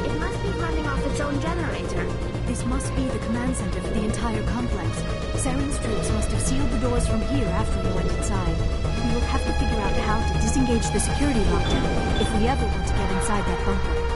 J: It must be running off its own generator.
U: This must be the command center for the entire complex. Saren's troops must have sealed the doors from here after we went inside. We will have to figure out how to disengage the security lockdown if we ever want to get inside that bunker.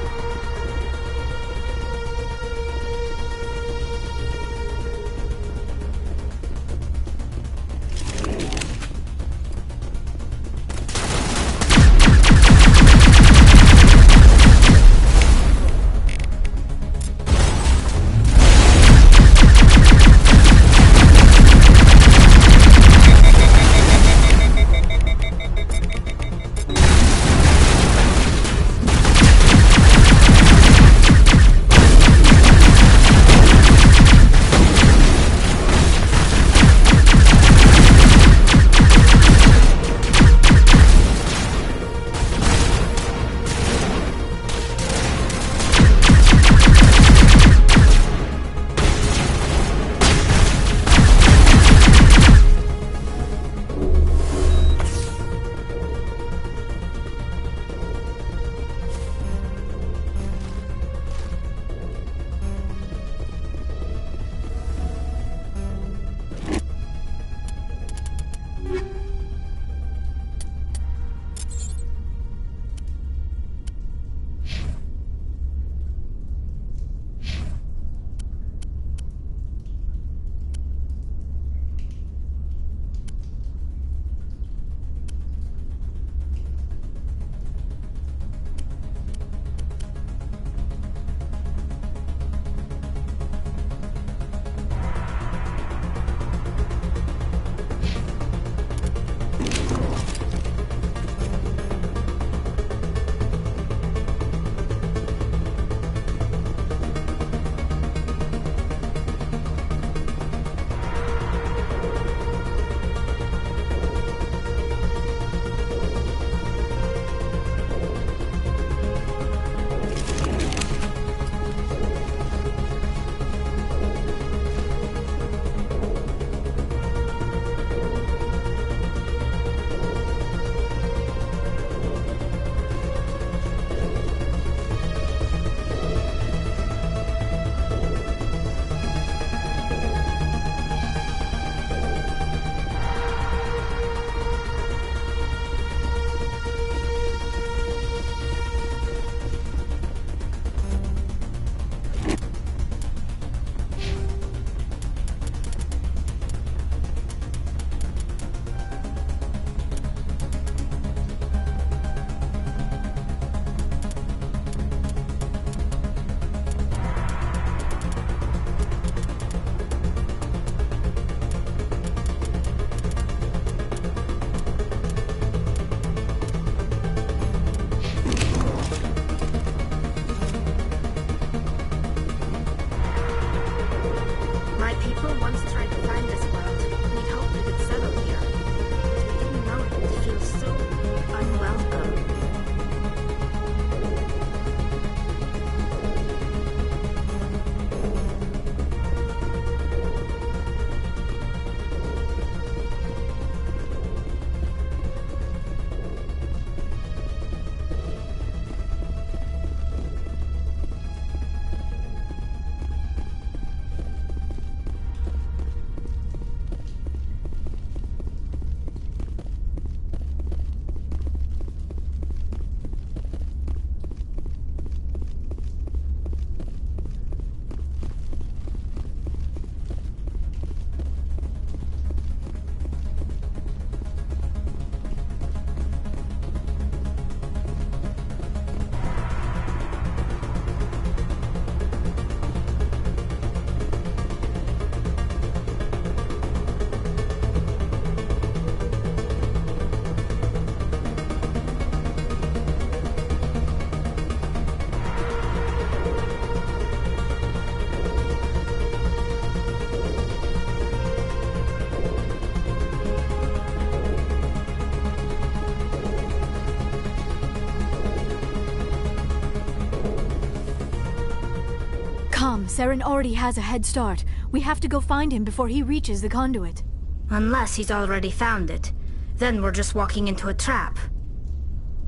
U: Saren already has a head start. We have to go find him before he reaches the conduit.
J: Unless he's already found it. Then we're just walking into a trap.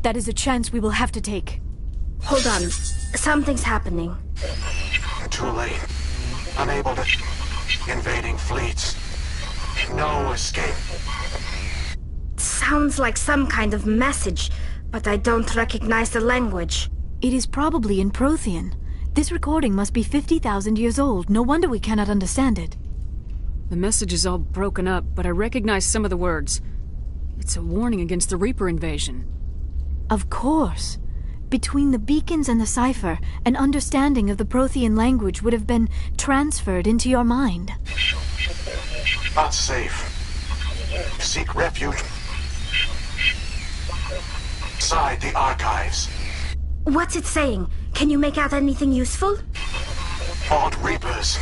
U: That is a chance we will have to take.
J: Hold on. Something's happening.
N: Too late. Unable to... Invading fleets. No escape.
J: Sounds like some kind of message, but I don't recognize the language.
U: It is probably in Prothean. This recording must be 50,000 years old. No wonder we cannot understand it.
B: The message is all broken up, but I recognize some of the words. It's a warning against the Reaper invasion.
U: Of course. Between the beacons and the cipher, an understanding of the Prothean language would have been transferred into your mind.
N: Not safe. Seek refuge inside the archives.
J: What's it saying? Can you make out anything useful?
N: Fought Reapers.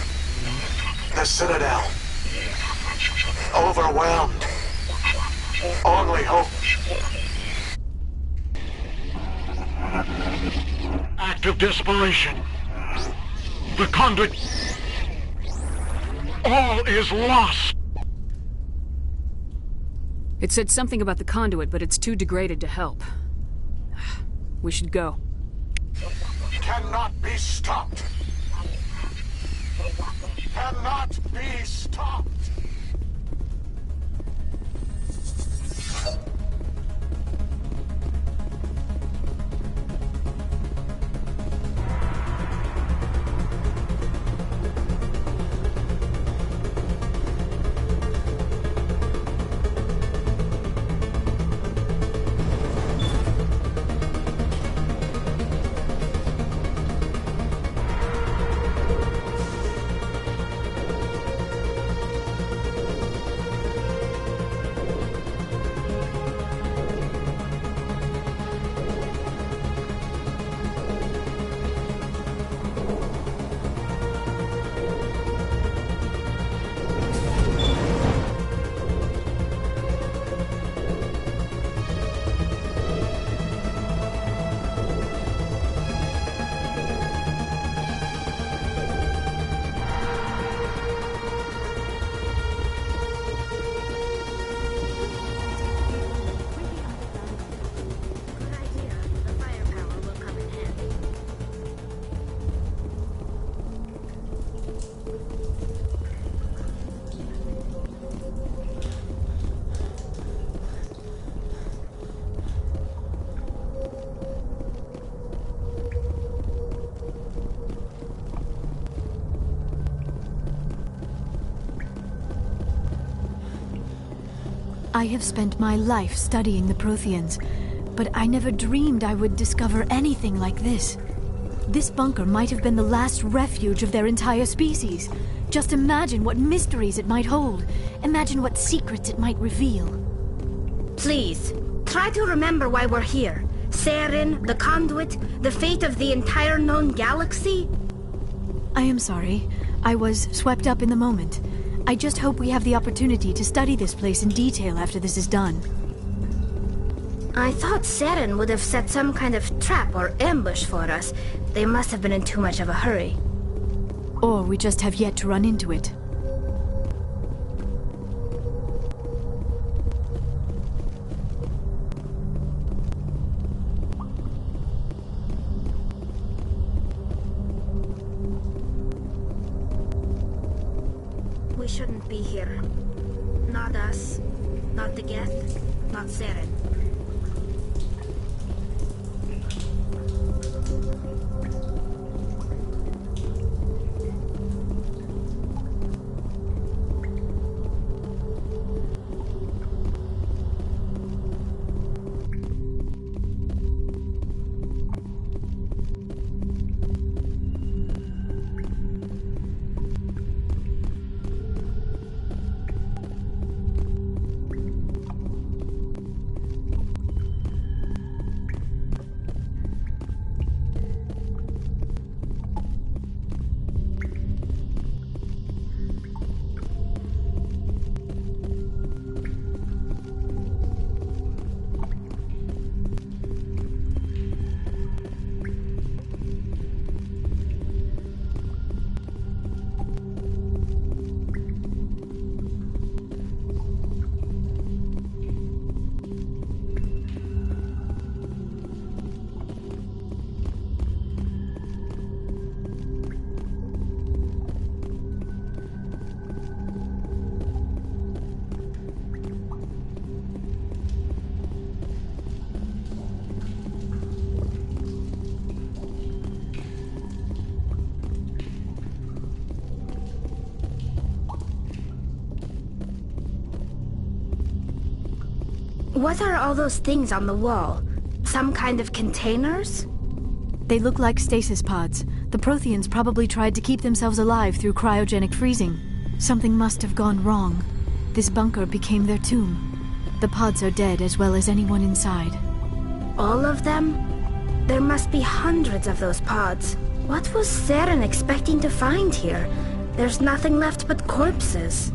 N: The Citadel. Overwhelmed. Only hope. Act of desperation. The conduit. All is lost.
B: It said something about the conduit, but it's too degraded to help. We should go.
N: Cannot be stopped. Cannot be stopped.
U: I have spent my life studying the Protheans, but I never dreamed I would discover anything like this. This bunker might have been the last refuge of their entire species. Just imagine what mysteries it might hold. Imagine what secrets it might reveal.
J: Please, try to remember why we're here. Saren, the conduit, the fate of the entire known galaxy.
U: I am sorry. I was swept up in the moment. I just hope we have the opportunity to study this place in detail after this is done.
J: I thought Saren would have set some kind of trap or ambush for us. They must have been in too much of a hurry.
U: Or we just have yet to run into it.
J: We shouldn't be here. Not us, not the Geth, not Saren. What are all those things on the wall? Some kind of containers?
U: They look like stasis pods. The Protheans probably tried to keep themselves alive through cryogenic freezing. Something must have gone wrong. This bunker became their tomb. The pods are dead as well as anyone inside.
J: All of them? There must be hundreds of those pods. What was Saren expecting to find here? There's nothing left but corpses.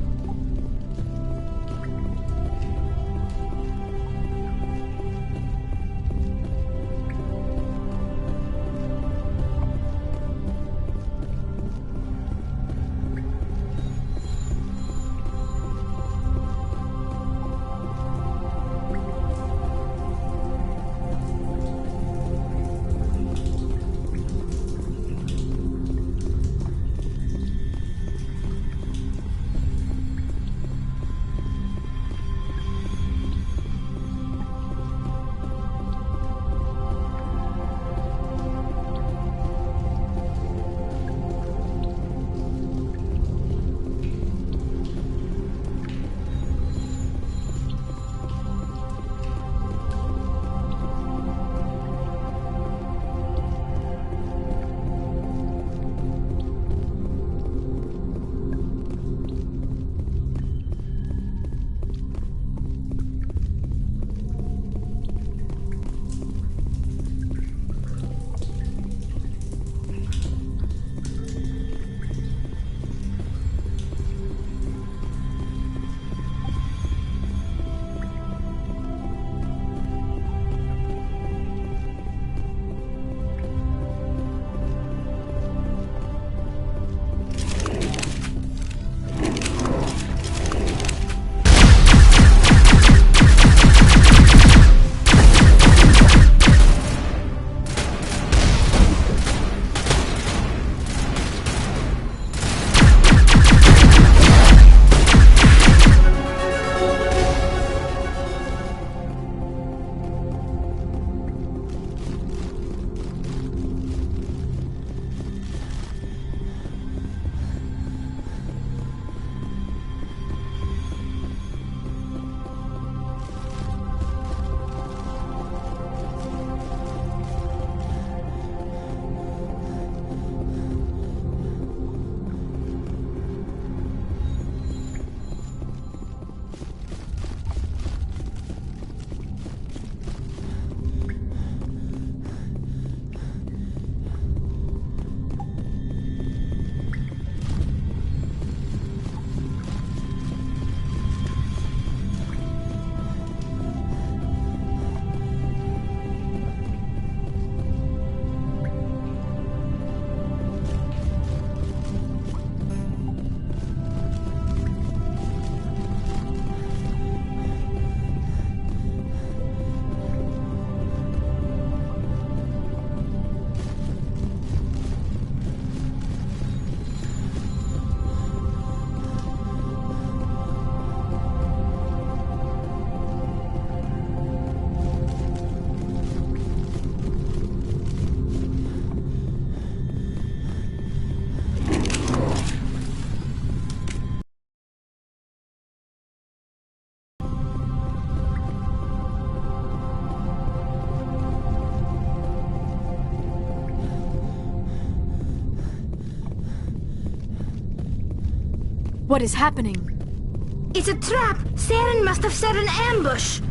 U: What is happening?
J: It's a trap! Saren must have set an ambush!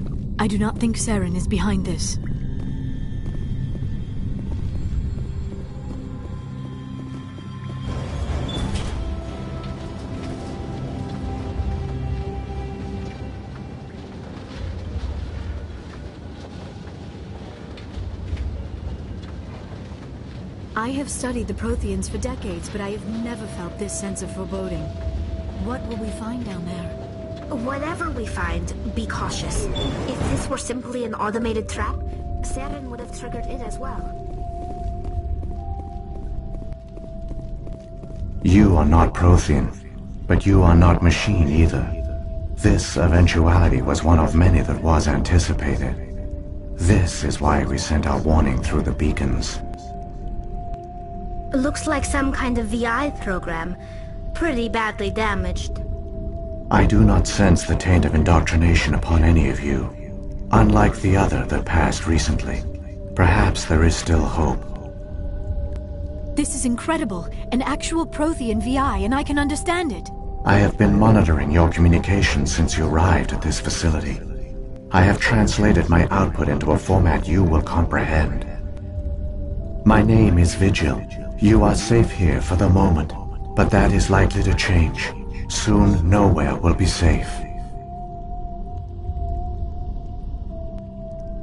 U: I do not think Saren is behind this. I have studied the Protheans for decades, but I have never felt this sense of foreboding. What will we find down there?
J: Whatever we find, be cautious. If this were simply an automated trap, Saren would have triggered it as well.
F: You are not Prothean, but you are not machine either. This eventuality was one of many that was anticipated. This is why we sent our warning through the beacons.
J: Looks like some kind of VI program. Pretty badly damaged.
F: I do not sense the taint of indoctrination upon any of you. Unlike the other that passed recently, perhaps there is still hope.
U: This is incredible. An actual Prothean VI, and I can understand it.
F: I have been monitoring your communications since you arrived at this facility. I have translated my output into a format you will comprehend. My name is Vigil. You are safe here for the moment, but that is likely to change. Soon, nowhere will be safe.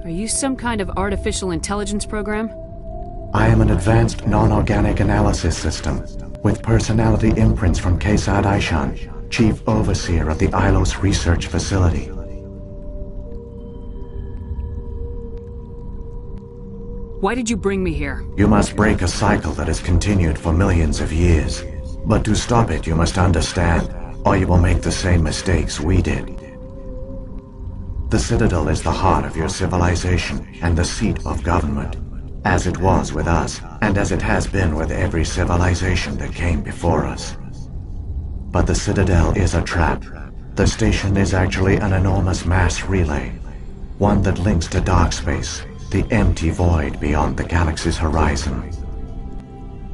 B: Are you some kind of artificial intelligence program?
F: I am an advanced non-organic analysis system, with personality imprints from Kesad Aishan, Chief Overseer of the Ilos Research Facility.
B: Why did you bring me here?
F: You must break a cycle that has continued for millions of years. But to stop it, you must understand, or you will make the same mistakes we did. The Citadel is the heart of your civilization and the seat of government, as it was with us, and as it has been with every civilization that came before us. But the Citadel is a trap. The station is actually an enormous mass relay, one that links to dark space, the empty void beyond the galaxy's horizon.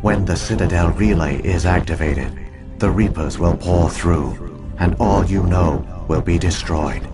F: When the Citadel relay is activated, the Reapers will pour through, and all you know will be destroyed.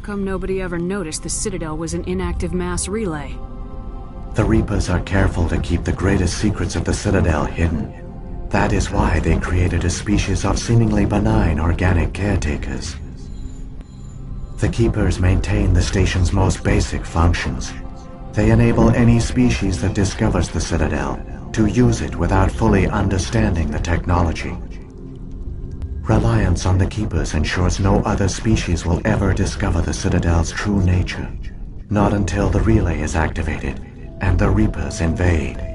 B: come nobody ever noticed the Citadel was an inactive mass relay?
F: The Reapers are careful to keep the greatest secrets of the Citadel hidden. That is why they created a species of seemingly benign organic caretakers. The Keepers maintain the station's most basic functions. They enable any species that discovers the Citadel to use it without fully understanding the technology. Reliance on the Keepers ensures no other species will ever discover the Citadel's true nature. Not until the relay is activated and the Reapers invade.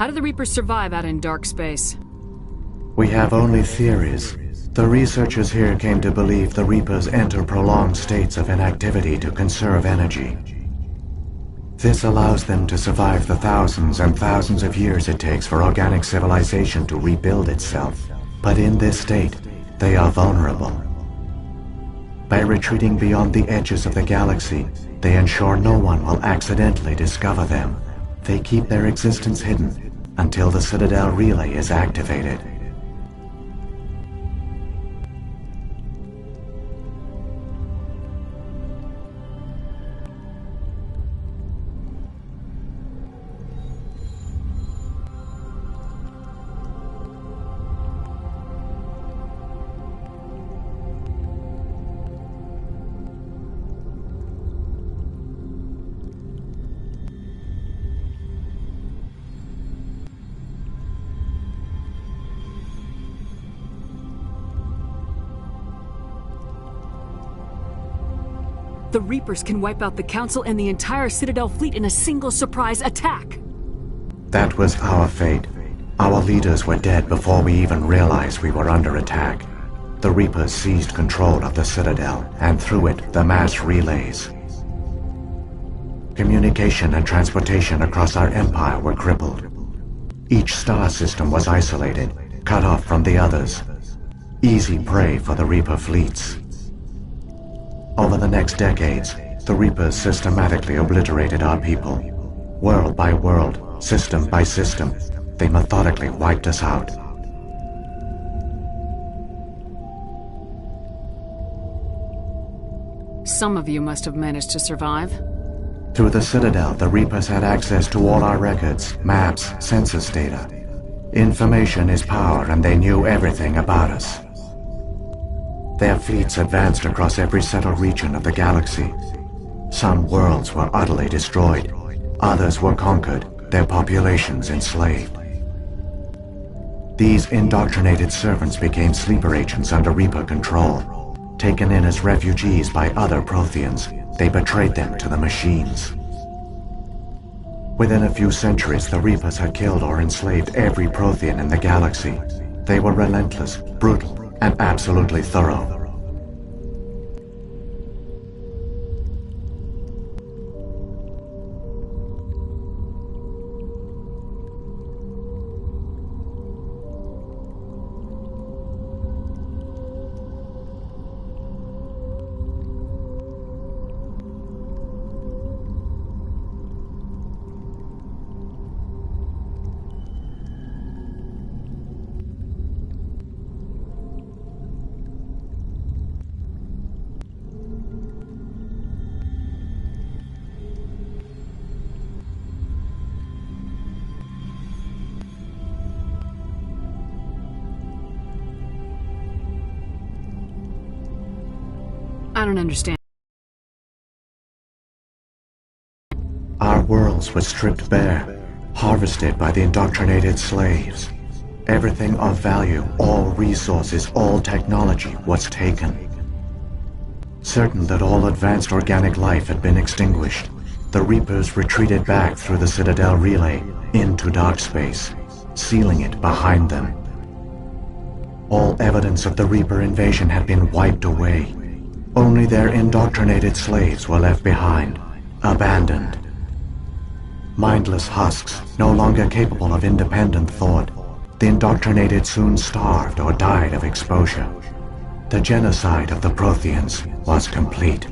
B: How do the Reapers survive out in dark space?
F: We have only theories. The researchers here came to believe the Reapers enter prolonged states of inactivity to conserve energy. This allows them to survive the thousands and thousands of years it takes for organic civilization to rebuild itself. But in this state, they are vulnerable. By retreating beyond the edges of the galaxy, they ensure no one will accidentally discover them. They keep their existence hidden until the Citadel relay is activated.
B: The Reapers can wipe out the Council and the entire Citadel fleet in a single surprise attack.
F: That was our fate. Our leaders were dead before we even realized we were under attack. The Reapers seized control of the Citadel, and through it, the mass relays. Communication and transportation across our empire were crippled. Each star system was isolated, cut off from the others. Easy prey for the Reaper fleets. Over the next decades, the Reapers systematically obliterated our people. World by world, system by system, they methodically wiped us out.
B: Some of you must have managed to survive.
F: Through the Citadel, the Reapers had access to all our records, maps, census data. Information is power, and they knew everything about us. Their fleets advanced across every settled region of the galaxy. Some worlds were utterly destroyed. Others were conquered, their populations enslaved. These indoctrinated servants became sleeper agents under Reaper control. Taken in as refugees by other Protheans, they betrayed them to the machines. Within a few centuries, the Reapers had killed or enslaved every Prothean in the galaxy. They were relentless, brutal, and absolutely thorough.
B: I don't understand.
F: Our worlds were stripped bare, harvested by the indoctrinated slaves. Everything of value, all resources, all technology was taken. Certain that all advanced organic life had been extinguished, the Reapers retreated back through the Citadel relay into dark space, sealing it behind them. All evidence of the Reaper invasion had been wiped away. Only their indoctrinated slaves were left behind, abandoned. Mindless husks, no longer capable of independent thought, the indoctrinated soon starved or died of exposure. The genocide of the Protheans was complete.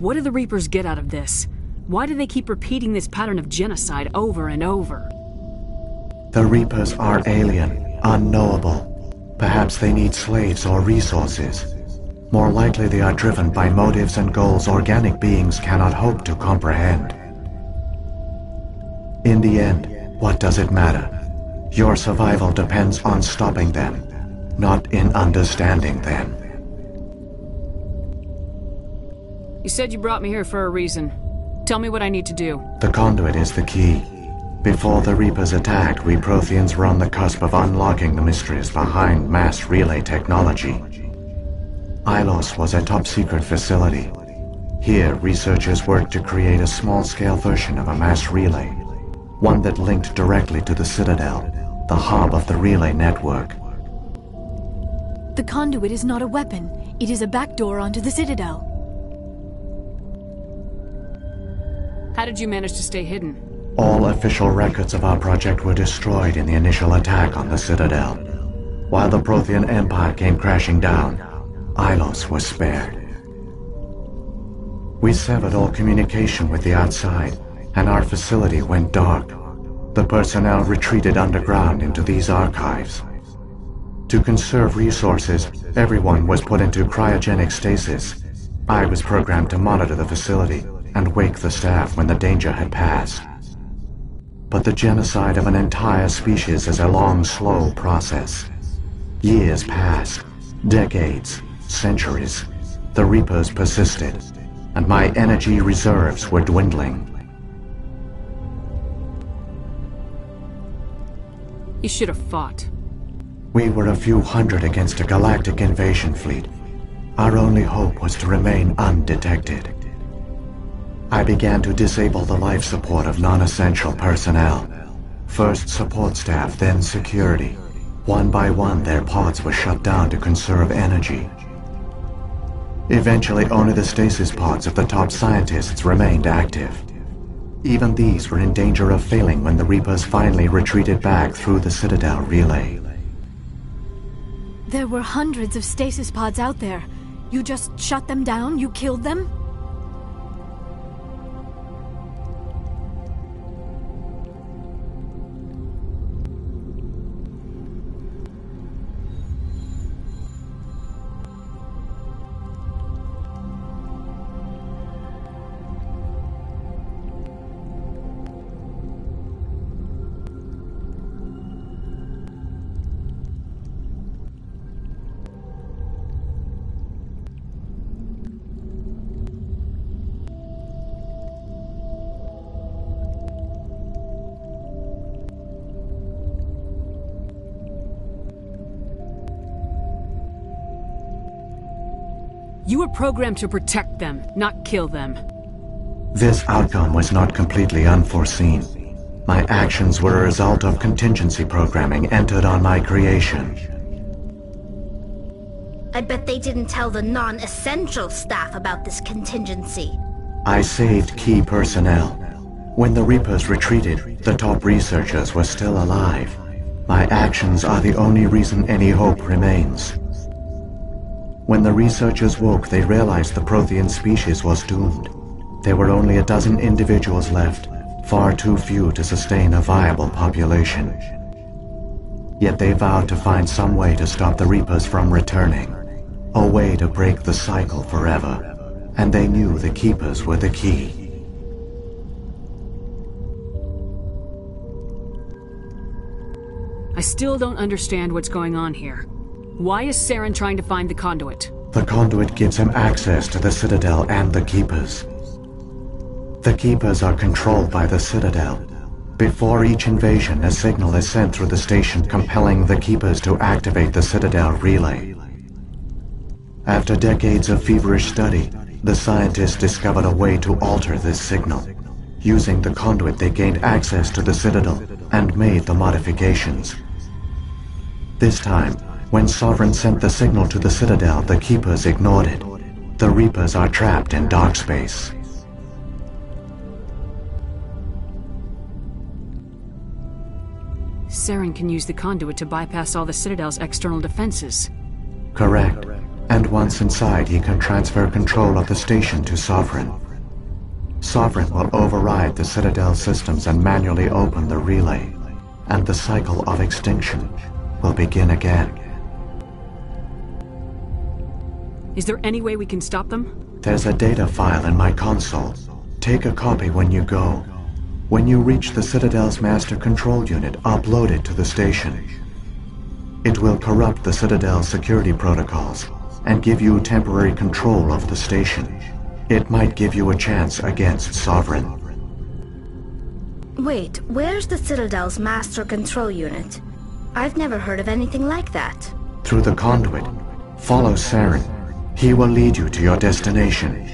B: What do the Reapers get out of this? Why do they keep repeating this pattern of genocide over and over?
F: The Reapers are alien, unknowable. Perhaps they need slaves or resources. More likely they are driven by motives and goals organic beings cannot hope to comprehend. In the end, what does it matter? Your survival depends on stopping them, not in understanding them.
B: You said you brought me here for a reason. Tell me what I need to do.
F: The conduit is the key. Before the Reapers attacked, we Protheans were on the cusp of unlocking the mysteries behind mass relay technology. Ilos was a top-secret facility. Here, researchers worked to create a small-scale version of a mass relay, one that linked directly to the Citadel, the hub of the relay network.
U: The conduit is not a weapon. It is a backdoor onto the Citadel.
B: How did you manage to stay hidden?
F: All official records of our project were destroyed in the initial attack on the Citadel. While the Prothean Empire came crashing down, Ilos was spared. We severed all communication with the outside, and our facility went dark. The personnel retreated underground into these archives. To conserve resources, everyone was put into cryogenic stasis. I was programmed to monitor the facility and wake the staff when the danger had passed. But the genocide of an entire species is a long, slow process. Years passed, decades, centuries. The Reapers persisted, and my energy reserves were dwindling.
B: You should have fought.
F: We were a few hundred against a galactic invasion fleet. Our only hope was to remain undetected. I began to disable the life support of non-essential personnel. First support staff, then security. One by one, their pods were shut down to conserve energy. Eventually, only the stasis pods of the top scientists remained active. Even these were in danger of failing when the Reapers finally retreated back through the Citadel relay.
U: There were hundreds of stasis pods out there. You just shut them down? You killed them?
B: You were programmed to protect them, not kill them.
F: This outcome was not completely unforeseen. My actions were a result of contingency programming entered on my creation.
J: I bet they didn't tell the non-essential staff about this contingency.
F: I saved key personnel. When the Reapers retreated, the top researchers were still alive. My actions are the only reason any hope remains. When the researchers woke, they realized the Prothean species was doomed. There were only a dozen individuals left, far too few to sustain a viable population. Yet they vowed to find some way to stop the Reapers from returning. A way to break the cycle forever. And they knew the Keepers were the key.
B: I still don't understand what's going on here. Why is Saren trying to find the conduit?
F: The conduit gives him access to the Citadel and the Keepers. The Keepers are controlled by the Citadel. Before each invasion, a signal is sent through the station compelling the Keepers to activate the Citadel relay. After decades of feverish study, the scientists discovered a way to alter this signal. Using the conduit, they gained access to the Citadel and made the modifications. This time, when Sovereign sent the signal to the Citadel, the Keepers ignored it. The Reapers are trapped in dark space.
B: Saren can use the conduit to bypass all the Citadel's external defenses.
F: Correct. And once inside, he can transfer control of the station to Sovereign. Sovereign will override the Citadel systems and manually open the relay, and the cycle of extinction will begin again.
B: Is there any way we can stop them?
F: There's a data file in my console. Take a copy when you go. When you reach the Citadel's master control unit, upload it to the station. It will corrupt the Citadel's security protocols and give you temporary control of the station. It might give you a chance against Sovereign.
J: Wait, where's the Citadel's master control unit? I've never heard of anything like that.
F: Through the conduit, follow Saren. He will lead you to your destination.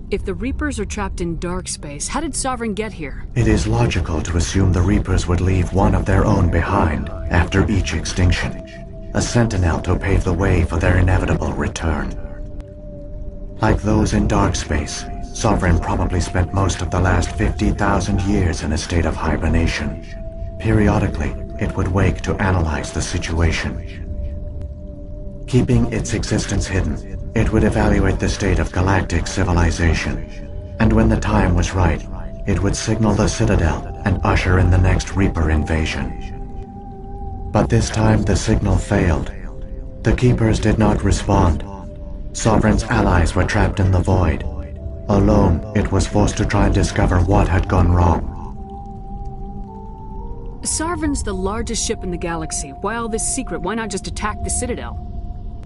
B: If the Reapers are trapped in dark space, how did Sovereign get here?
F: It is logical to assume the Reapers would leave one of their own behind after each extinction. A sentinel to pave the way for their inevitable return. Like those in dark space, Sovereign probably spent most of the last 50,000 years in a state of hibernation. Periodically, it would wake to analyze the situation. Keeping its existence hidden, it would evaluate the state of galactic civilization. And when the time was right, it would signal the Citadel and usher in the next Reaper invasion. But this time the signal failed. The Keepers did not respond. Sovereign's allies were trapped in the void. Alone, it was forced to try and discover what had gone wrong.
B: Sovereign's the largest ship in the galaxy. Why all this secret? Why not just attack the Citadel?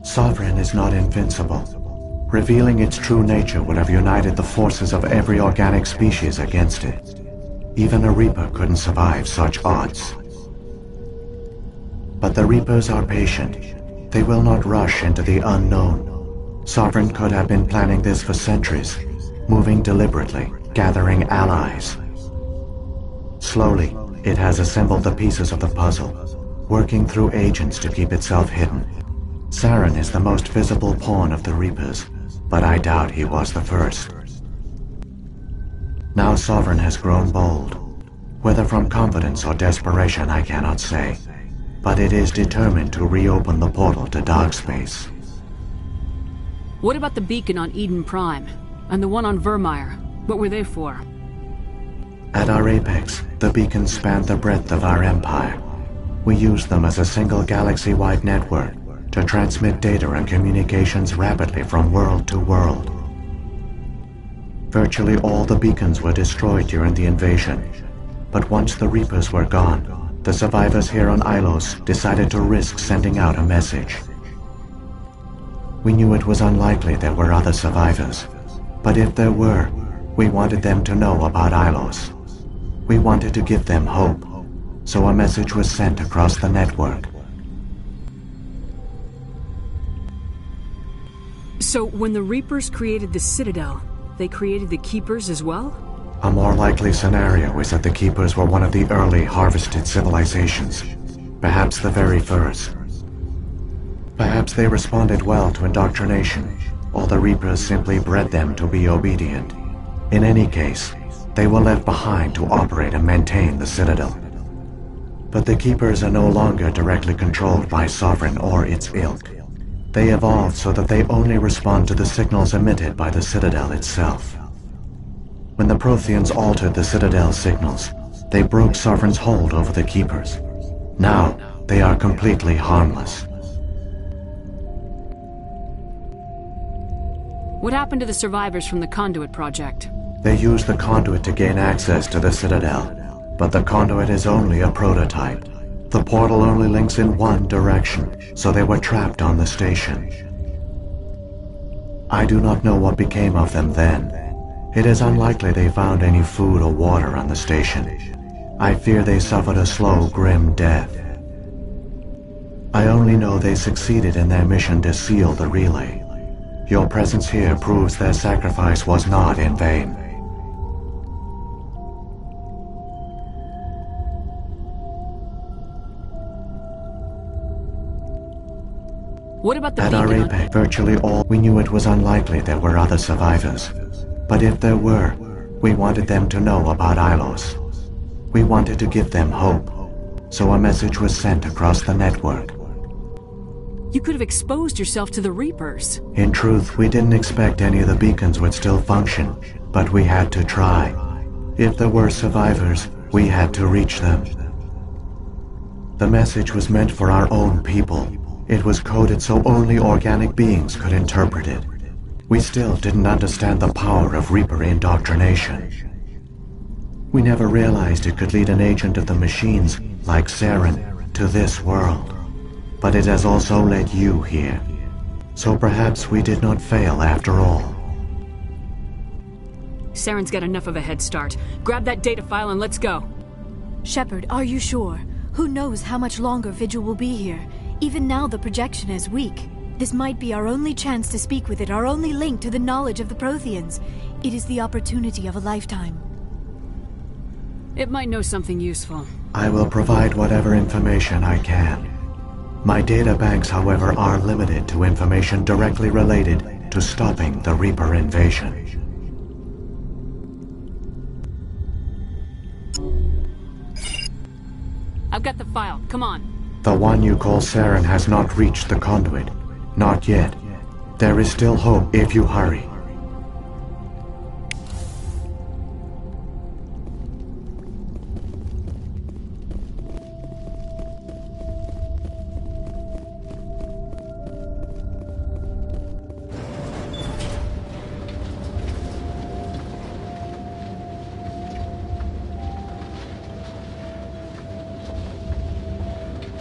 F: Sovereign is not invincible. Revealing its true nature would have united the forces of every organic species against it. Even a Reaper couldn't survive such odds. But the Reapers are patient. They will not rush into the unknown. Sovereign could have been planning this for centuries, moving deliberately, gathering allies. Slowly, it has assembled the pieces of the puzzle, working through agents to keep itself hidden. Saren is the most visible pawn of the Reapers, but I doubt he was the first. Now Sovereign has grown bold. Whether from confidence or desperation, I cannot say. But it is determined to reopen the portal to dark space.
B: What about the beacon on Eden Prime? And the one on Vermeer? What were they for?
F: At our apex, the beacons spanned the breadth of our empire. We used them as a single galaxy-wide network to transmit data and communications rapidly from world to world. Virtually all the beacons were destroyed during the invasion, but once the Reapers were gone, the survivors here on Ilos decided to risk sending out a message. We knew it was unlikely there were other survivors, but if there were, we wanted them to know about Ilos. We wanted to give them hope, so a message was sent across the network.
B: So, when the Reapers created the Citadel, they created the Keepers as well?
F: A more likely scenario is that the Keepers were one of the early harvested civilizations, perhaps the very first. Perhaps they responded well to indoctrination, or the Reapers simply bred them to be obedient. In any case, they were left behind to operate and maintain the Citadel. But the Keepers are no longer directly controlled by Sovereign or its ilk. They evolved so that they only respond to the signals emitted by the Citadel itself. When the Protheans altered the Citadel signals, they broke Sovereign's hold over the Keepers. Now, they are completely harmless.
B: What happened to the survivors from the Conduit project?
F: They used the conduit to gain access to the Citadel, but the conduit is only a prototype. The portal only links in one direction, so they were trapped on the station. I do not know what became of them then. It is unlikely they found any food or water on the station. I fear they suffered a slow, grim death. I only know they succeeded in their mission to seal the relay. Your presence here proves their sacrifice was not in vain.
B: What about the
F: At our
B: beacon?
F: apex, virtually all, we knew it was unlikely there were other survivors. But if there were, we wanted them to know about Ilos. We wanted to give them hope, so a message was sent across the network.
B: You could have exposed yourself to the Reapers.
F: In truth, we didn't expect any of the beacons would still function, but we had to try. If there were survivors, we had to reach them. The message was meant for our own people. It was coded so only organic beings could interpret it. We still didn't understand the power of Reaper indoctrination. We never realized it could lead an agent of the machines, like Saren, to this world. But it has also led you here. So perhaps we did not fail after all.
B: Saren's got enough of a head start. Grab that data file and let's go.
U: Shepard, are you sure? Who knows how much longer Vigil will be here? Even now the projection is weak. This might be our only chance to speak with it, our only link to the knowledge of the Protheans. It is the opportunity of a lifetime.
B: It might know something useful.
F: I will provide whatever information I can. My data banks, however, are limited to information directly related to stopping the Reaper invasion.
B: I've got the file. Come on.
F: The one you call Saren has not reached the conduit. Not yet. There is still hope if you hurry.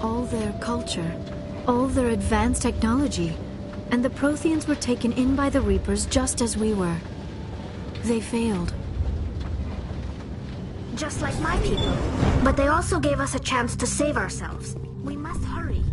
U: All their culture, all their advanced technology, and the Protheans were taken in by the Reapers just as we were. They failed.
J: Just like my people. But they also gave us a chance to save ourselves. We must hurry.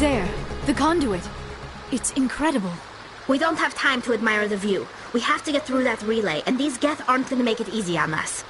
U: There, the conduit. It's incredible.
J: We don't have time to admire the view. We have to get through that relay, and these Geth aren't gonna make it easy on us.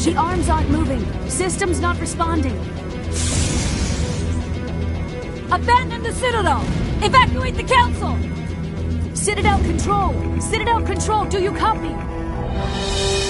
U: The arms aren't moving. System's not responding.
B: Abandon the Citadel! Evacuate the Council!
U: Citadel Control! Citadel Control, do you copy?